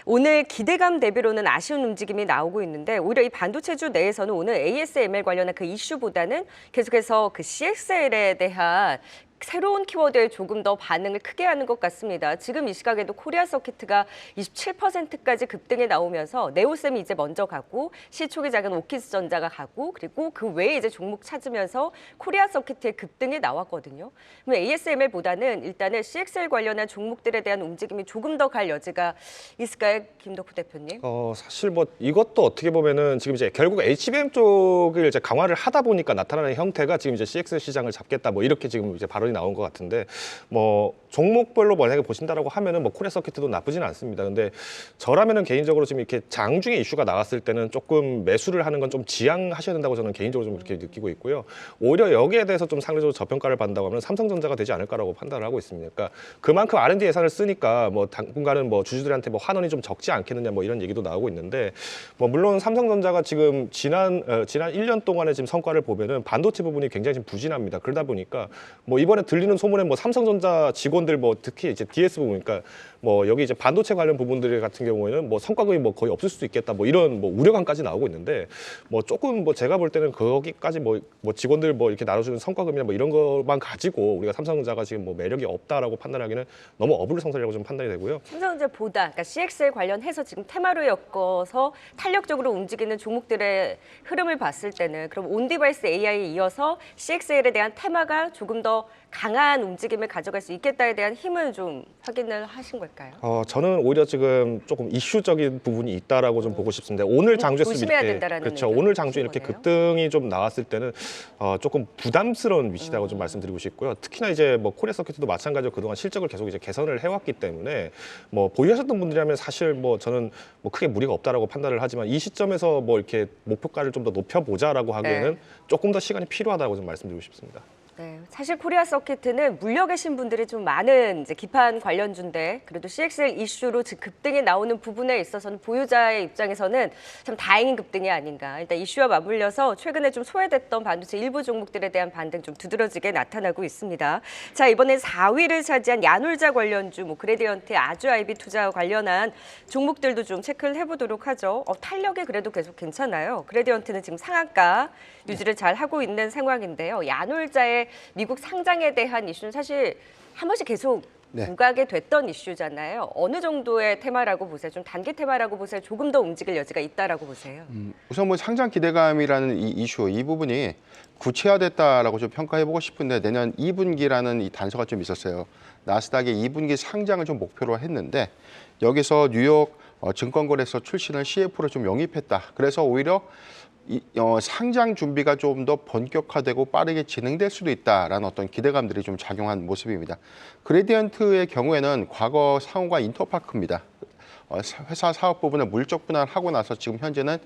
오늘 기대감 대비로는 아쉬운 움직임이 나오고 있는데 오히려 이 반도체주 내에서는 오늘 ASML 관련한 그 이슈보다는 계속해서 그 CXL에 대한 새로운 키워드에 조금 더 반응을 크게 하는 것 같습니다. 지금 이 시각에도 코리아 서키트가 27%까지 급등해 나오면서 네오셈이 이제 먼저 가고 시총이 작은 오키스전자가 가고 그리고 그 외에 이제 종목 찾으면서 코리아 서키트의 급등이 나왔거든요. 그럼 ASML보다는 일단은 CXL 관련한 종목들에 대한 움직임이 조금 더 갈 여지가 있을까요, 김덕후 대표님? 사실 뭐 이것도 어떻게 보면은 지금 이제 결국 HBM 쪽을 이제 강화를 하다 보니까 나타나는 형태가 지금 이제 CXL 시장을 잡겠다 뭐 이렇게 지금 이제 발언이 나온 것 같은데 뭐 종목별로 만약에 보신다라고 하면은 뭐 코리아 서키트도 나쁘지는 않습니다. 근데 저라면은 개인적으로 지금 이렇게 장중에 이슈가 나왔을 때는 조금 매수를 하는 건 좀 지양하셔야 된다고 저는 개인적으로 좀 이렇게 느끼고 있고요. 오히려 여기에 대해서 좀 상대적으로 저평가를 받는다고 하면 삼성전자가 되지 않을까라고 판단을 하고 있습니다. 그러니까 그만큼 R&D 예산을 쓰니까 뭐 당분간은 뭐 주주들한테 뭐 환원이 좀 적지 않겠느냐 뭐 이런 얘기도 나오고 있는데 뭐 물론 삼성전자가 지금 지난 1년 동안의 지금 성과를 보면은 반도체 부분이 굉장히 지금 부진합니다. 그러다 보니까 뭐 이번에 들리는 소문에 뭐 삼성전자 직원들 뭐 특히 이제 DS 부분, 그러니까 뭐 여기 이제 반도체 관련 부분들 같은 경우에는 뭐 성과급이 뭐 거의 없을 수도 있겠다 뭐 이런 뭐 우려감까지 나오고 있는데 뭐 조금 뭐 제가 볼 때는 거기까지 뭐 직원들 뭐 이렇게 나눠주는 성과급이나 뭐 이런 것만 가지고 우리가 삼성전자가 지금 뭐 매력이 없다라고 판단하기는 너무 어불성설이라고 좀 판단이 되고요. 삼성전자보다 그러니까 CXL 관련해서 지금 테마로 엮어서 탄력적으로 움직이는 종목들의 흐름을 봤을 때는 그럼 온디바이스 AI에 이어서 CXL에 대한 테마가 조금 더 강한 움직임을 가져갈 수 있겠다에 대한 힘을 좀 확인을 하신 걸까요? 저는 오히려 지금 조금 이슈적인 부분이 있다라고 좀 보고 싶습니다. 오늘 장주에서 조심해야 된다라는 그렇죠. 의견을 오늘 장주에 이렇게 거네요. 급등이 좀 나왔을 때는 조금 부담스러운 위치라고 좀 말씀드리고 싶고요. 특히나 이제 뭐 코리아 서키트도 마찬가지로 그동안 실적을 계속 이제 개선을 해왔기 때문에 뭐 보유하셨던 분들이라면 사실 뭐 저는 뭐 크게 무리가 없다라고 판단을 하지만 이 시점에서 뭐 이렇게 목표가를 좀 더 높여보자라고 하기에는 네. 조금 더 시간이 필요하다고 좀 말씀드리고 싶습니다. 네, 사실 코리아 서킷은 물려 계신 분들이 좀 많은 이제 기판 관련주인데 그래도 CXL 이슈로 급등이 나오는 부분에 있어서는 보유자의 입장에서는 참 다행인 급등이 아닌가. 일단 이슈와 맞물려서 최근에 좀 소외됐던 반도체 일부 종목들에 대한 반등 좀 두드러지게 나타나고 있습니다. 자, 이번엔 4위를 차지한 야놀자 관련주, 그레디언트, 아주 아이비 투자와 관련한 종목들도 좀 체크를 해보도록 하죠. 탄력이 그래도 계속 괜찮아요. 그레디언트는 지금 상한가 유지를 잘 하고 있는 상황인데요. 야놀자의 미국 상장에 대한 이슈는 사실 한 번씩 계속 부각이 됐던 이슈잖아요. 어느 정도의 테마라고 보세요? 좀 단기 테마라고 보세요? 조금 더 움직일 여지가 있다라고 보세요? 우선 뭐 상장 기대감이라는 이 이슈, 이 부분이 구체화됐다라고 좀 평가해보고 싶은데 내년 2분기라는 이 단서가 좀 있었어요. 나스닥의 2분기 상장을 좀 목표로 했는데 여기서 뉴욕 증권거래소 출신을 CF로 좀 영입했다. 그래서 오히려 상장 준비가 좀 더 본격화되고 빠르게 진행될 수도 있다라는 어떤 기대감들이 좀 작용한 모습입니다. 그레디언트의 경우에는 과거 상호가 인터파크입니다. 회사 사업 부분을 물적 분할하고 나서 지금 현재는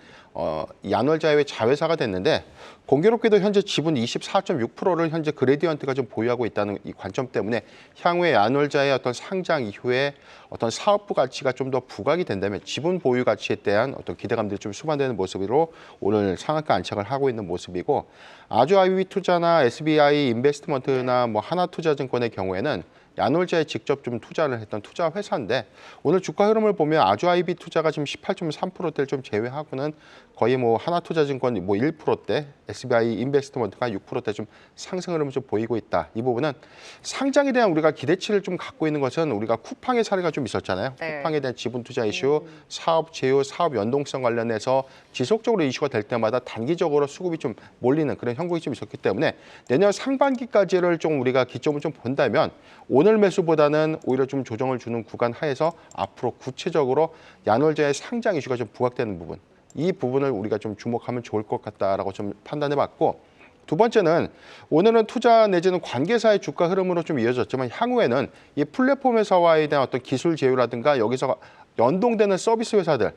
야놀자의 자회사가 됐는데 공교롭게도 현재 지분 24.6%를 현재 그레디언트가 좀 보유하고 있다는 이 관점 때문에 향후에 야놀자의 어떤 상장 이후에 어떤 사업부 가치가 좀 더 부각이 된다면 지분 보유 가치에 대한 어떤 기대감들이 좀 수반되는 모습으로 오늘 상한가 안착을 하고 있는 모습이고 아주 아이비 투자나 SBI 인베스트먼트나 뭐 하나투자증권의 경우에는 야놀자에 직접 좀 투자를 했던 투자 회사인데 오늘 주가 흐름을 보면 아주 아이비 투자가 지금 18.3%대를 좀 제외하고는 거의 뭐 하나투자증권 뭐 1%대, SBI 인베스트먼트가 6%대 좀 상승 흐름을 좀 보이고 있다. 이 부분은 상장에 대한 우리가 기대치를 좀 갖고 있는 것은 우리가 쿠팡의 사례가 좀 있었잖아요. 네. 쿠팡에 대한 지분 투자 이슈, 사업 제휴, 사업 연동성 관련해서 지속적으로 이슈가 될 때마다 단기적으로 수급이 좀 몰리는 그런 형국이 좀 있었기 때문에 내년 상반기까지를 좀 우리가 기점을 좀 본다면 오늘 매수보다는 오히려 좀 조정을 주는 구간 하에서 앞으로 구체적으로 야놀자의 상장 이슈가 좀 부각되는 부분, 이 부분을 우리가 좀 주목하면 좋을 것 같다라고 좀 판단해봤고 두 번째는 오늘은 투자 내지는 관계사의 주가 흐름으로 좀 이어졌지만 향후에는 이 플랫폼 회사와에 대한 어떤 기술 제휴라든가 여기서 연동되는 서비스 회사들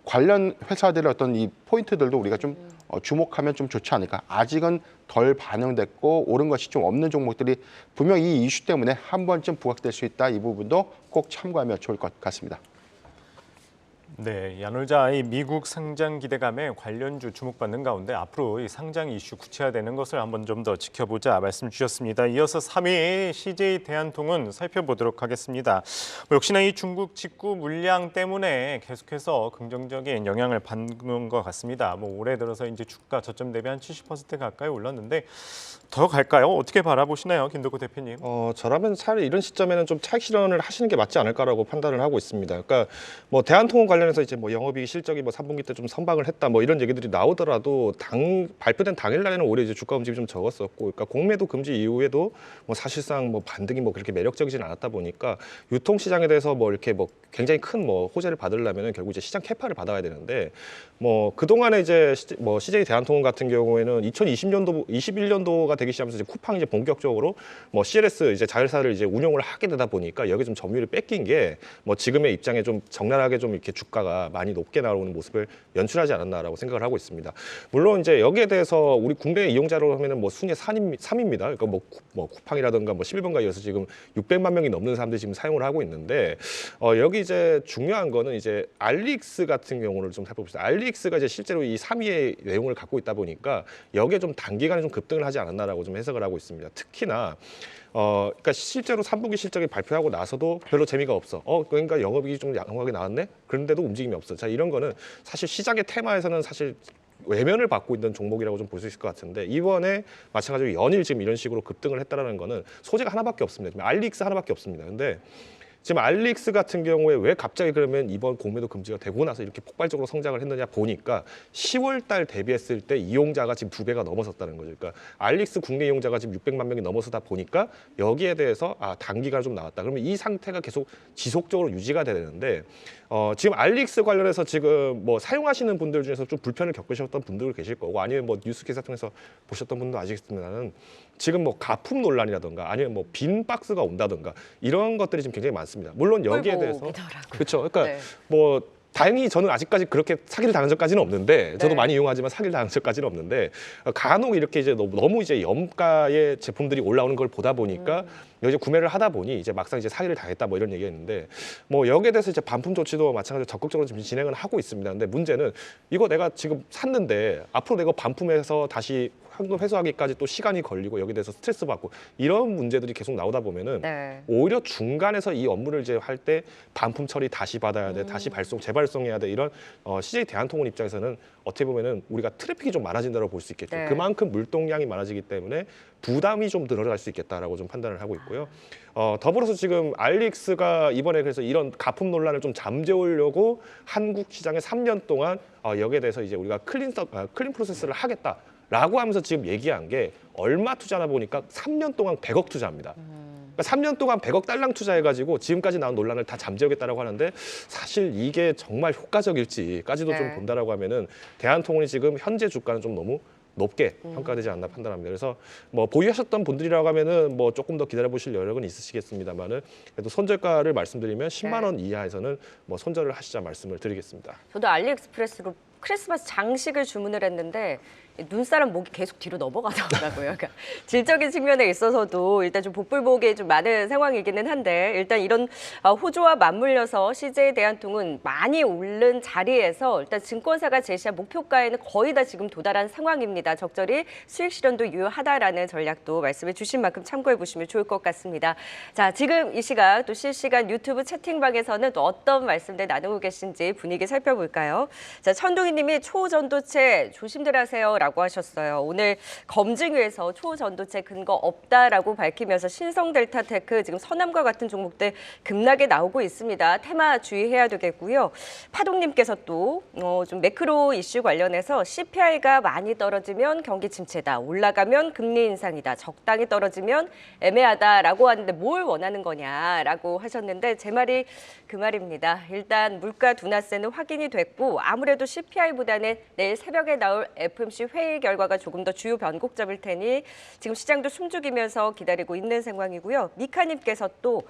관련 회사들의 어떤 이 포인트들도 우리가 좀 주목하면 좀 좋지 않을까. 아직은 덜 반영됐고 오른 것이 좀 없는 종목들이 분명 이 이슈 때문에 한 번쯤 부각될 수 있다. 이 부분도 꼭 참고하면 좋을 것 같습니다. 네, 야놀자의 미국 상장 기대감에 관련주 주목받는 가운데 앞으로 이 상장 이슈 구체화되는 것을 한번 좀 더 지켜보자 말씀 주셨습니다. 이어서 3위 CJ 대한통운 살펴보도록 하겠습니다. 역시나 이 중국 직구 물량 때문에 계속해서 긍정적인 영향을 받는 것 같습니다. 올해 들어서 이제 주가 저점 대비 한 70% 가까이 올랐는데 더 갈까요? 어떻게 바라보시나요, 김덕구 대표님? 저라면 차라리 이런 시점에는 좀 차익 실현을 하시는 게 맞지 않을까라고 판단을 하고 있습니다. 그러니까 뭐 대한통운 관련해서 이제 뭐 영업이익 실적이 뭐 3분기 때 좀 선방을 했다 뭐 이런 얘기들이 나오더라도 발표된 당일날에는 오히려 이제 주가 움직임이 좀 적었었고, 그러니까 공매도 금지 이후에도 뭐 사실상 뭐 반등이 뭐 그렇게 매력적이진 않았다 보니까 유통 시장에 대해서 뭐 이렇게 뭐 굉장히 큰 뭐 호재를 받으려면은 결국 이제 시장 캐파를 받아야 되는데 뭐 그동안에 이제 뭐 CJ 대한통운 같은 경우에는 2020년도 21년도가 되기 시작하면서 이제 쿠팡이 이제 본격적으로 뭐 CLS 이제 자회사를 이제 운용을 하게 되다 보니까 여기 좀 점유율이 뺏긴 게 뭐 지금의 입장에 좀 적나라하게 좀 이렇게 주가가 많이 높게 나오는 모습을 연출하지 않았나라고 생각을 하고 있습니다. 물론 이제 여기에 대해서 우리 국내 이용자로 하면은 뭐 순위 3위입니다. 그러니까 뭐 쿠팡이라든가 뭐 11번가 이어서 지금 600만 명이 넘는 사람들이 지금 사용을 하고 있는데 여기 이제 중요한 거는 이제 알리익스 같은 경우를 좀 살펴봅시다. 알리익스가 이제 실제로 이 3위의 내용을 갖고 있다 보니까 여기에 좀 단기간에 좀 급등을 하지 않았나라고 좀 해석을 하고 있습니다. 특히나 그러니까 실제로 3분기 실적이 발표하고 나서도 별로 재미가 없어. 그러니까 영업이익이 좀 양호하게 나왔네. 그런데도 움직임이 없어. 자, 이런 거는 사실 시장의 테마에서는 사실 외면을 받고 있는 종목이라고 좀 볼 수 있을 것 같은데 이번에 마찬가지로 연일 지금 이런 식으로 급등을 했다라는 거는 소재가 하나밖에 없습니다. 지금 알리익스 하나밖에 없습니다. 근데 지금 알리익스 같은 경우에 왜 갑자기 그러면 이번 공매도 금지가 되고 나서 이렇게 폭발적으로 성장을 했느냐 보니까 10월 달 대비했을 때 이용자가 지금 2배가 넘어섰다는 거죠. 그러니까 알리익스 국내 이용자가 지금 600만 명이 넘어서다 보니까 여기에 대해서 단기가 좀 나왔다. 그러면 이 상태가 계속 지속적으로 유지가 되는데 지금 알리익스 관련해서 지금 뭐 사용하시는 분들 중에서 좀 불편을 겪으셨던 분들 계실 거고 아니면 뭐 뉴스 기사 통해서 보셨던 분도 아시겠습니다는 지금 뭐 가품 논란이라든가 아니면 뭐 빈 박스가 온다든가 이런 것들이 지금 굉장히 많습니다. 물론 여기에 대해서 그렇죠. 그러니까 네. 뭐 다행히 저는 아직까지 그렇게 사기를 당한 적까지는 없는데 저도 네. 많이 이용하지만 사기를 당한 적까지는 없는데 간혹 이렇게 이제 너무 이제 염가의 제품들이 올라오는 걸 보다 보니까 이제 구매를 하다 보니 이제 막상 이제 사기를 당했다 뭐 이런 얘기했는데 뭐 여기에 대해서 이제 반품 조치도 마찬가지로 적극적으로 지금 진행은 하고 있습니다. 근데 문제는 이거 내가 지금 샀는데 앞으로 내가 반품해서 다시 현금 회수하기까지 또 시간이 걸리고 여기에 대해서 스트레스 받고 이런 문제들이 계속 나오다 보면은 네. 오히려 중간에서 이 업무를 이제 할 때 반품 처리 다시 받아야 돼, 다시 재발송해야 돼 이런 CJ 대한통운 입장에서는 어떻게 보면은 우리가 트래픽이 좀 많아진다고 볼 수 있겠죠. 네. 그만큼 물동량이 많아지기 때문에 부담이 좀 늘어날 수 있겠다라고 좀 판단을 하고 있고요. 더불어서 지금 알릭스가 이번에 그래서 이런 가품 논란을 좀 잠재우려고 한국 시장에 3년 동안 여기에 대해서 이제 우리가 클린 프로세스를 하겠다. 라고 하면서 지금 얘기한 게 얼마 투자나 보니까 3년 동안 100억 투자합니다. 그러니까 3년 동안 100억 달랑 투자해가지고 지금까지 나온 논란을 다 잠재우겠다라고 하는데 사실 이게 정말 효과적일지까지도 네. 좀 본다라고 하면은 대한통운이 지금 현재 주가는 좀 너무 높게 평가되지 않나 판단합니다. 그래서 뭐 보유하셨던 분들이라고 하면은 뭐 조금 더 기다려 보실 여력은 있으시겠습니다만은 그래도 손절가를 말씀드리면 10만 원 이하에서는 뭐 손절을 하시자 말씀을 드리겠습니다. 저도 알리익스프레스로 크리스마스 장식을 주문을 했는데 눈사람 목이 계속 뒤로 넘어가더라고요. 그러니까 질적인 측면에 있어서도 일단 좀 복불복이 좀 많은 상황이기는 한데 일단 이런 호조와 맞물려서 CJ 대한통운 많이 오른 자리에서 일단 증권사가 제시한 목표가에는 거의 다 지금 도달한 상황입니다. 적절히 수익 실현도 유효하다라는 전략도 말씀해 주신 만큼 참고해 보시면 좋을 것 같습니다. 자, 지금 이 시각 또 실시간 유튜브 채팅방에서는 또 어떤 말씀들 나누고 계신지 분위기 살펴볼까요? 자, 천둥이 님이 초전도체 조심들 하세요 라고 하셨어요. 오늘 검증위에서 초전도체 근거 없다라고 밝히면서 신성델타테크 지금 서남과 같은 종목들 급락에 나오고 있습니다. 테마 주의해야 되겠고요. 파동님께서 또 좀 매크로 이슈 관련해서 CPI가 많이 떨어지면 경기 침체다. 올라가면 금리 인상이다. 적당히 떨어지면 애매하다라고 하는데 뭘 원하는 거냐라고 하셨는데 제 말이 그 말입니다. 일단 물가 둔화세는 확인이 됐고 아무래도 CPI보다는 내일 새벽에 나올 FOMC 회의 결과가 조금 더 주요 변곡점일 테니 지금 시장도 숨죽이면서 기다리고 있는 상황이고요. 미카님께서 또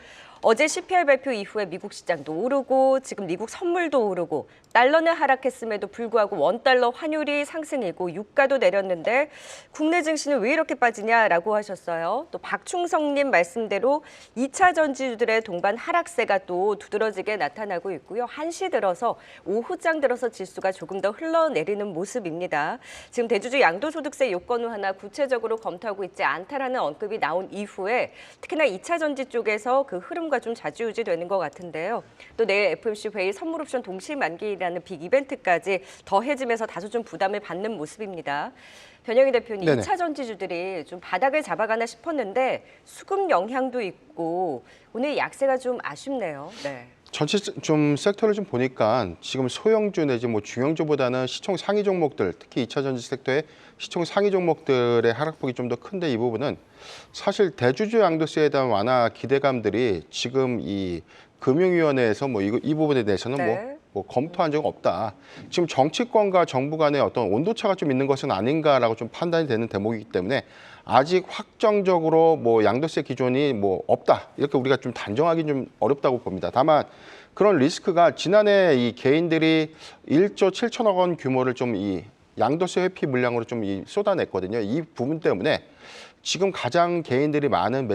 어제 CPI 발표 이후에 미국 시장도 오르고 지금 미국 선물도 오르고 달러는 하락했음에도 불구하고 원달러 환율이 상승이고 유가도 내렸는데 국내 증시는 왜 이렇게 빠지냐라고 하셨어요. 또 박충성님 말씀대로 2차 전지주들의 동반 하락세가 또 두드러지게 나타나고 있고요. 1시 들어서 오후장 들어서 지수가 조금 더 흘러내리는 모습입니다. 지금 대주주 양도소득세 요건을 하나 구체적으로 검토하고 있지 않다라는 언급이 나온 이후에 특히나 2차 전지 쪽에서 그 흐름과 좀 좌지우지되는 것 같은데요. 또 내일 FOMC 회의 선물 옵션 동시 만기라는 빅 이벤트까지 더해지면서 다소 좀 부담을 받는 모습입니다. 변영희 대표님, 네네. 2차 전지주들이 좀 바닥을 잡아가나 싶었는데 수급 영향도 있고 오늘 약세가 좀 아쉽네요. 네. 전체 좀 섹터를 좀 보니까 지금 소형주 내지 뭐 중형주보다는 시총 상위 종목들, 특히 2차 전지 섹터의 시총 상위 종목들의 하락폭이 좀 더 큰데 이 부분은 사실 대주주 양도세에 대한 완화 기대감들이 지금 이 금융위원회에서 뭐 이 부분에 대해서는 네. 뭐 검토한 적은 없다. 지금 정치권과 정부 간의 어떤 온도차가 좀 있는 것은 아닌가라고 좀 판단이 되는 대목이기 때문에 아직 확정적으로 뭐 양도세 기준이 뭐 없다. 이렇게 우리가 좀 단정하기 좀 어렵다고 봅니다. 다만 그런 리스크가 지난해 이 개인들이 1조 7천억 원 규모를 좀 이 양도세 회피 물량으로 좀 쏟아냈거든요. 이 부분 때문에 지금 가장 개인들이 많은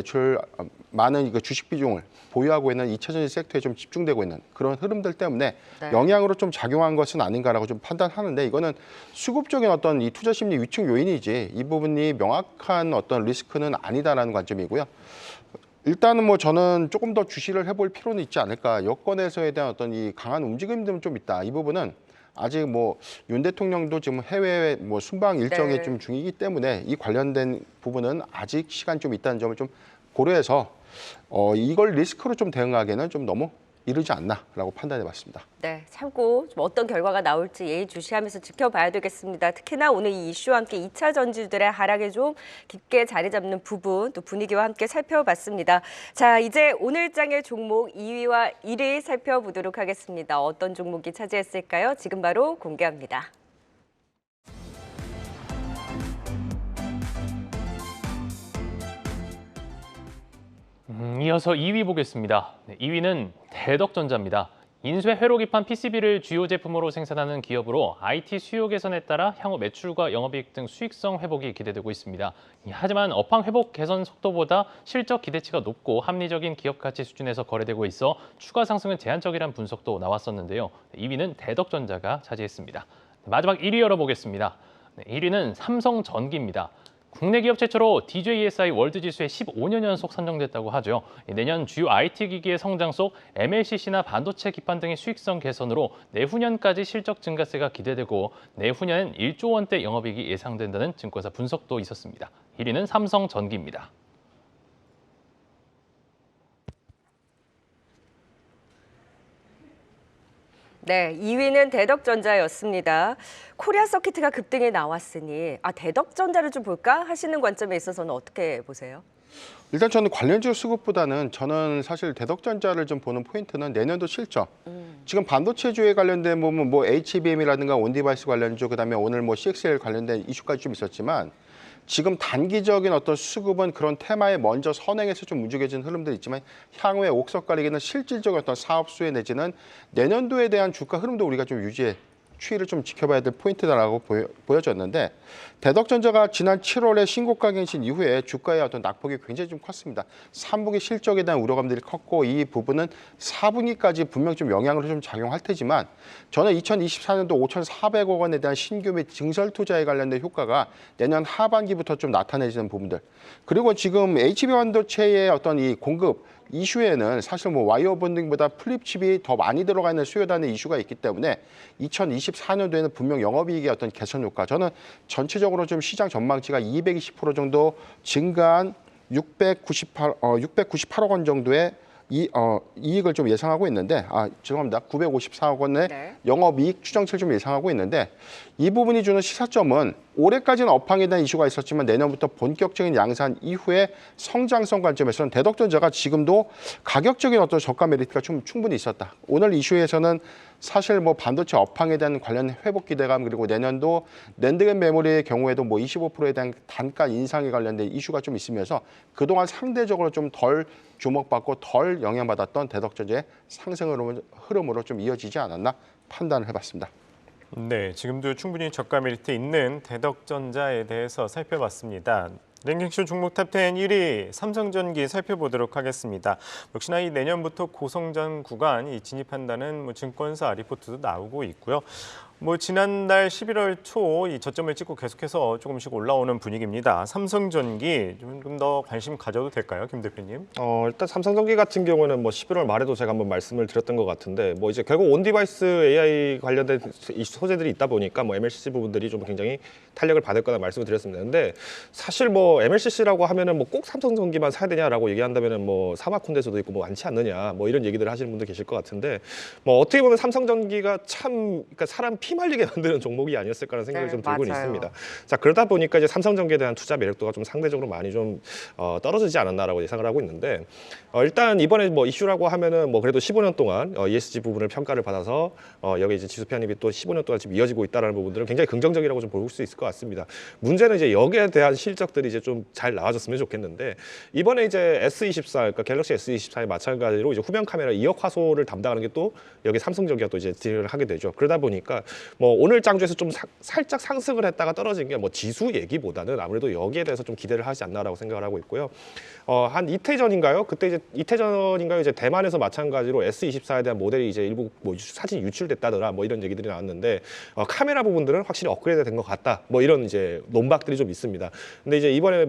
많은 주식 비중을 보유하고 있는 2차 전지 섹터에 좀 집중되고 있는 그런 흐름들 때문에 네. 영향으로 좀 작용한 것은 아닌가라고 좀 판단하는데 이거는 수급적인 어떤 이 투자 심리 위축 요인이지 이 부분이 명확한 어떤 리스크는 아니다라는 관점이고요. 일단은 뭐 저는 조금 더 주시를 해볼 필요는 있지 않을까. 여권에서에 대한 어떤 이 강한 움직임들은 좀 있다. 이 부분은 아직 뭐 윤 대통령도 지금 해외 뭐 순방 일정이 네. 좀 중이기 때문에 이 관련된 부분은 아직 시간 좀 있다는 점을 좀 고려해서 이걸 리스크로 좀 대응하기에는 좀 너무 이르지 않나라고 판단해봤습니다. 네, 참고 좀 어떤 결과가 나올지 예의주시하면서 지켜봐야 되겠습니다. 특히나 오늘 이 이슈와 함께 2차 전지주들의 하락에 좀 깊게 자리 잡는 부분 또 분위기와 함께 살펴봤습니다. 자, 이제 오늘장의 종목 2위와 1위 살펴보도록 하겠습니다. 어떤 종목이 차지했을까요? 지금 바로 공개합니다. 이어서 2위 보겠습니다. 네, 2위는 대덕전자입니다. 인쇄 회로 기판 PCB를 주요 제품으로 생산하는 기업으로 IT 수요 개선에 따라 향후 매출과 영업이익 등 수익성 회복이 기대되고 있습니다. 하지만 업황 회복 개선 속도보다 실적 기대치가 높고 합리적인 기업 가치 수준에서 거래되고 있어 추가 상승은 제한적이라는 분석도 나왔었는데요. 2위는 대덕전자가 차지했습니다. 마지막 1위 열어보겠습니다. 1위는 삼성전기입니다. 국내 기업 최초로 DJSI 월드지수에 15년 연속 선정됐다고 하죠. 내년 주요 IT 기기의 성장 속 MLCC나 반도체 기판 등의 수익성 개선으로 내후년까지 실적 증가세가 기대되고 내후년엔 1조 원대 영업이익이 예상된다는 증권사 분석도 있었습니다. 1위는 삼성전기입니다. 네, 2위는 대덕전자였습니다. 코리아 서키트가 급등에 나왔으니 대덕전자를 좀 볼까 하시는 관점에 있어서는 어떻게 보세요? 일단 저는 관련주 수급보다는 저는 사실 대덕전자를 좀 보는 포인트는 내년도 실적. 지금 반도체주에 관련된 부분 뭐 HBM이라든가 온디바이스 관련주, 그다음에 오늘 뭐 CXL 관련된 이슈까지 좀 있었지만 지금 단기적인 어떤 수급은 그런 테마에 먼저 선행해서 좀 움직여진 흐름들이 있지만 향후에 옥석 가리기는 실질적인 어떤 사업 수혜 내지는 내년도에 대한 주가 흐름도 우리가 좀 유지해 추이를 좀 지켜봐야 될 포인트다라고 보여졌는데 대덕전자가 지난 7월에 신고가 갱신 이후에 주가의 어떤 낙폭이 굉장히 좀 컸습니다. 3분기 실적에 대한 우려감들이 컸고 이 부분은 4분기까지 분명 좀 영향으로 좀 작용할 테지만 저는 2024년도 5,400억 원에 대한 신규 및 증설 투자에 관련된 효과가 내년 하반기부터 좀 나타내지는 부분들, 그리고 지금 HB 반도체의 어떤 이 공급 이슈에는 사실 뭐 와이어 본딩보다 플립칩이 더 많이 들어가 있는 수요단의 이슈가 있기 때문에 2024년도에는 분명 영업이익의 어떤 개선 효과, 저는 전체적으로 좀 시장 전망치가 220% 정도 증가한 698억 원 정도의 이익을 좀 예상하고 있는데, 죄송합니다. 954억 원의 네. 영업이익 추정치를 좀 예상하고 있는데 이 부분이 주는 시사점은 올해까지는 업황에 대한 이슈가 있었지만 내년부터 본격적인 양산 이후에 성장성 관점에서는 대덕전자가 지금도 가격적인 어떤 저가 메리트가 좀 충분히 있었다. 오늘 이슈에서는 사실 뭐 반도체 업황에 대한 관련 회복 기대감, 그리고 내년도 낸드겐 메모리의 경우에도 뭐 25%에 대한 단가 인상에 관련된 이슈가 좀 있으면서 그동안 상대적으로 좀 덜 주목받고 덜 영향받았던 대덕전자의 상승 흐름으로 좀 이어지지 않았나 판단을 해봤습니다. 네, 지금도 충분히 저가 메리트 있는 대덕전자에 대해서 살펴봤습니다. 랭킹쇼 종목 탑10 1위 삼성전기 살펴보도록 하겠습니다. 역시나 이 내년부터 고성장 구간 진입한다는 증권사 리포트도 나오고 있고요. 지난달 11월 초 이 저점을 찍고 계속해서 조금씩 올라오는 분위기입니다. 삼성전기 좀 더 관심 가져도 될까요, 김 대표님? 일단 삼성전기 같은 경우는 11월 말에도 제가 한번 말씀을 드렸던 것 같은데 이제 결국 온디바이스 AI 관련된 소재들이 있다 보니까 MLCC 부분들이 좀 굉장히 탄력을 받을 거다 말씀을 드렸습니다. 근데 사실 MLCC라고 하면은 꼭 삼성전기만 사야 되냐라고 얘기한다면은 사마콘대에서도 있고 많지 않느냐 이런 얘기들을 하시는 분들 계실 것 같은데 어떻게 보면 삼성전기가 참 그러니까 사람 피 말리게 만드는 종목이 아니었을까라는 생각이 좀 들고 있습니다. 자, 그러다 보니까 이제 삼성전기에 대한 투자 매력도가 좀 상대적으로 많이 좀 떨어지지 않았나라고 예상을 하고 있는데 일단 이번에 이슈라고 하면은 그래도 15년 동안 ESG 부분을 평가를 받아서 여기 이제 지수 편입이 또 15년 동안 지금 이어지고 있다는 부분들은 굉장히 긍정적이라고 좀 볼 수 있을 것 같습니다. 문제는 이제 여기에 대한 실적들이 이제 좀 잘 나와줬으면 좋겠는데 이번에 이제 S24 그러니까 갤럭시 S24에 마찬가지로 이제 후면 카메라 2억 화소를 담당하는 게 또 여기 삼성전기가 또 이제 딜을 하게 되죠. 그러다 보니까 오늘 장주에서 좀 살짝 상승을 했다가 떨어진 게 지수 얘기보다는 아무래도 여기에 대해서 좀 기대를 하지 않나라고 생각을 하고 있고요. 한 이틀 전인가요? 그때 이제 이틀 전인가요? 이제 대만에서 마찬가지로 S24에 대한 모델이 이제 일부 사진이 유출됐다더라 이런 얘기들이 나왔는데 카메라 부분들은 확실히 업그레이드 된 것 같다 이런 이제 논박들이 좀 있습니다. 근데 이제 이번에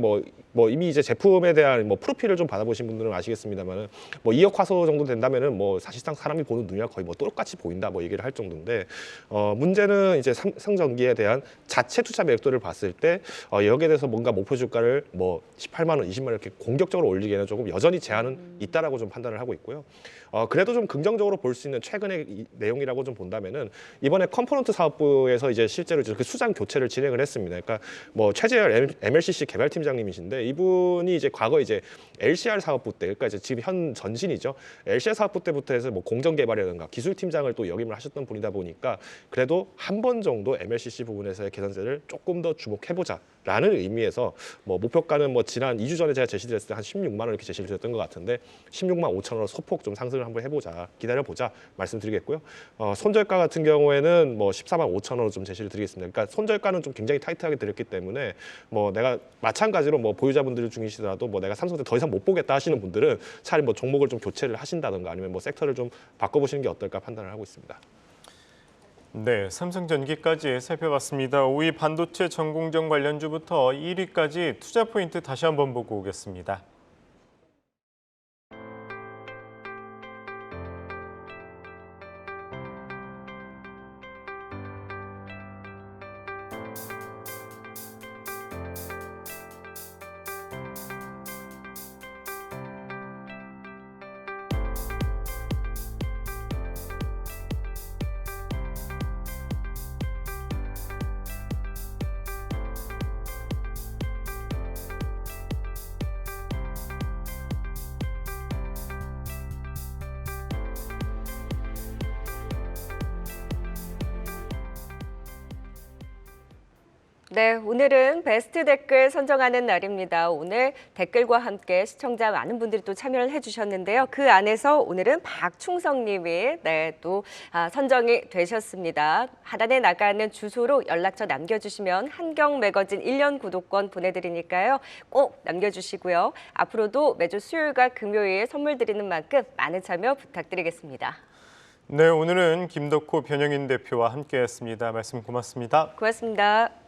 이미 이제 제품에 대한 프로필을 좀 받아보신 분들은 아시겠습니다만은 2억 화소 정도 된다면은 사실상 사람이 보는 눈이랑 거의 똑같이 보인다 얘기를 할 정도인데 문제는 이제 삼성전기에 대한 자체 투자 매력도를 봤을 때 여기에 대해서 뭔가 목표 주가를 18만 원, 20만 원 이렇게 공격적으로 올리기에는 조금 여전히 제한은 있다라고 좀 판단을 하고 있고요. 그래도 좀 긍정적으로 볼 수 있는 최근의 내용이라고 좀 본다면은 이번에 컴포넌트 사업부에서 이제 실제로 이렇게 수장 교체를 진행을 했습니다. 그러니까 최재열 MLCC 개발팀장님이신데 이분이 이제 과거 이제 LCR 사업부 때, 그러니까 이제 지금 현 전신이죠. LCR 사업부 때부터 해서 공정 개발이라든가 기술 팀장을 또 역임을 하셨던 분이다 보니까 그래도 그래도 한 번 정도 MLCC 부분에서의 개선세를 조금 더 주목해보자라는 의미에서 뭐 목표가는 뭐 지난 2주 전에 제가 제시드렸을 때 한 16만 원 이렇게 제시를 드렸던 것 같은데 16만 5천 원으로 소폭 좀 상승을 한번 해보자, 기다려보자 말씀드리겠고요. 손절가 같은 경우에는 뭐 14만 5천 원으로 좀 제시를 드리겠습니다. 그러니까 손절가는 좀 굉장히 타이트하게 드렸기 때문에 뭐 내가 마찬가지로 뭐 보유자분들 중이시더라도 뭐 내가 삼성전자 더 이상 못 보겠다 하시는 분들은 차라리 뭐 종목을 좀 교체를 하신다든가 아니면 뭐 섹터를 좀 바꿔보시는 게 어떨까 판단을 하고 있습니다. 네, 삼성전기까지 살펴봤습니다. 5위 반도체 전공정 관련주부터 1위까지 투자 포인트 다시 한번 보고 오겠습니다. 네, 오늘은 베스트 댓글 선정하는 날입니다. 오늘 댓글과 함께 시청자 많은 분들이 또 참여를 해주셨는데요. 그 안에서 오늘은 박충성님이 또 선정이 되셨습니다. 하단에 나가는 주소로 연락처 남겨주시면 한경 매거진 1년 구독권 보내드리니까요. 꼭 남겨주시고요. 앞으로도 매주 수요일과 금요일 선물 드리는 만큼 많은 참여 부탁드리겠습니다. 네, 오늘은 김덕호 변영인 대표와 함께했습니다. 말씀 고맙습니다. 고맙습니다.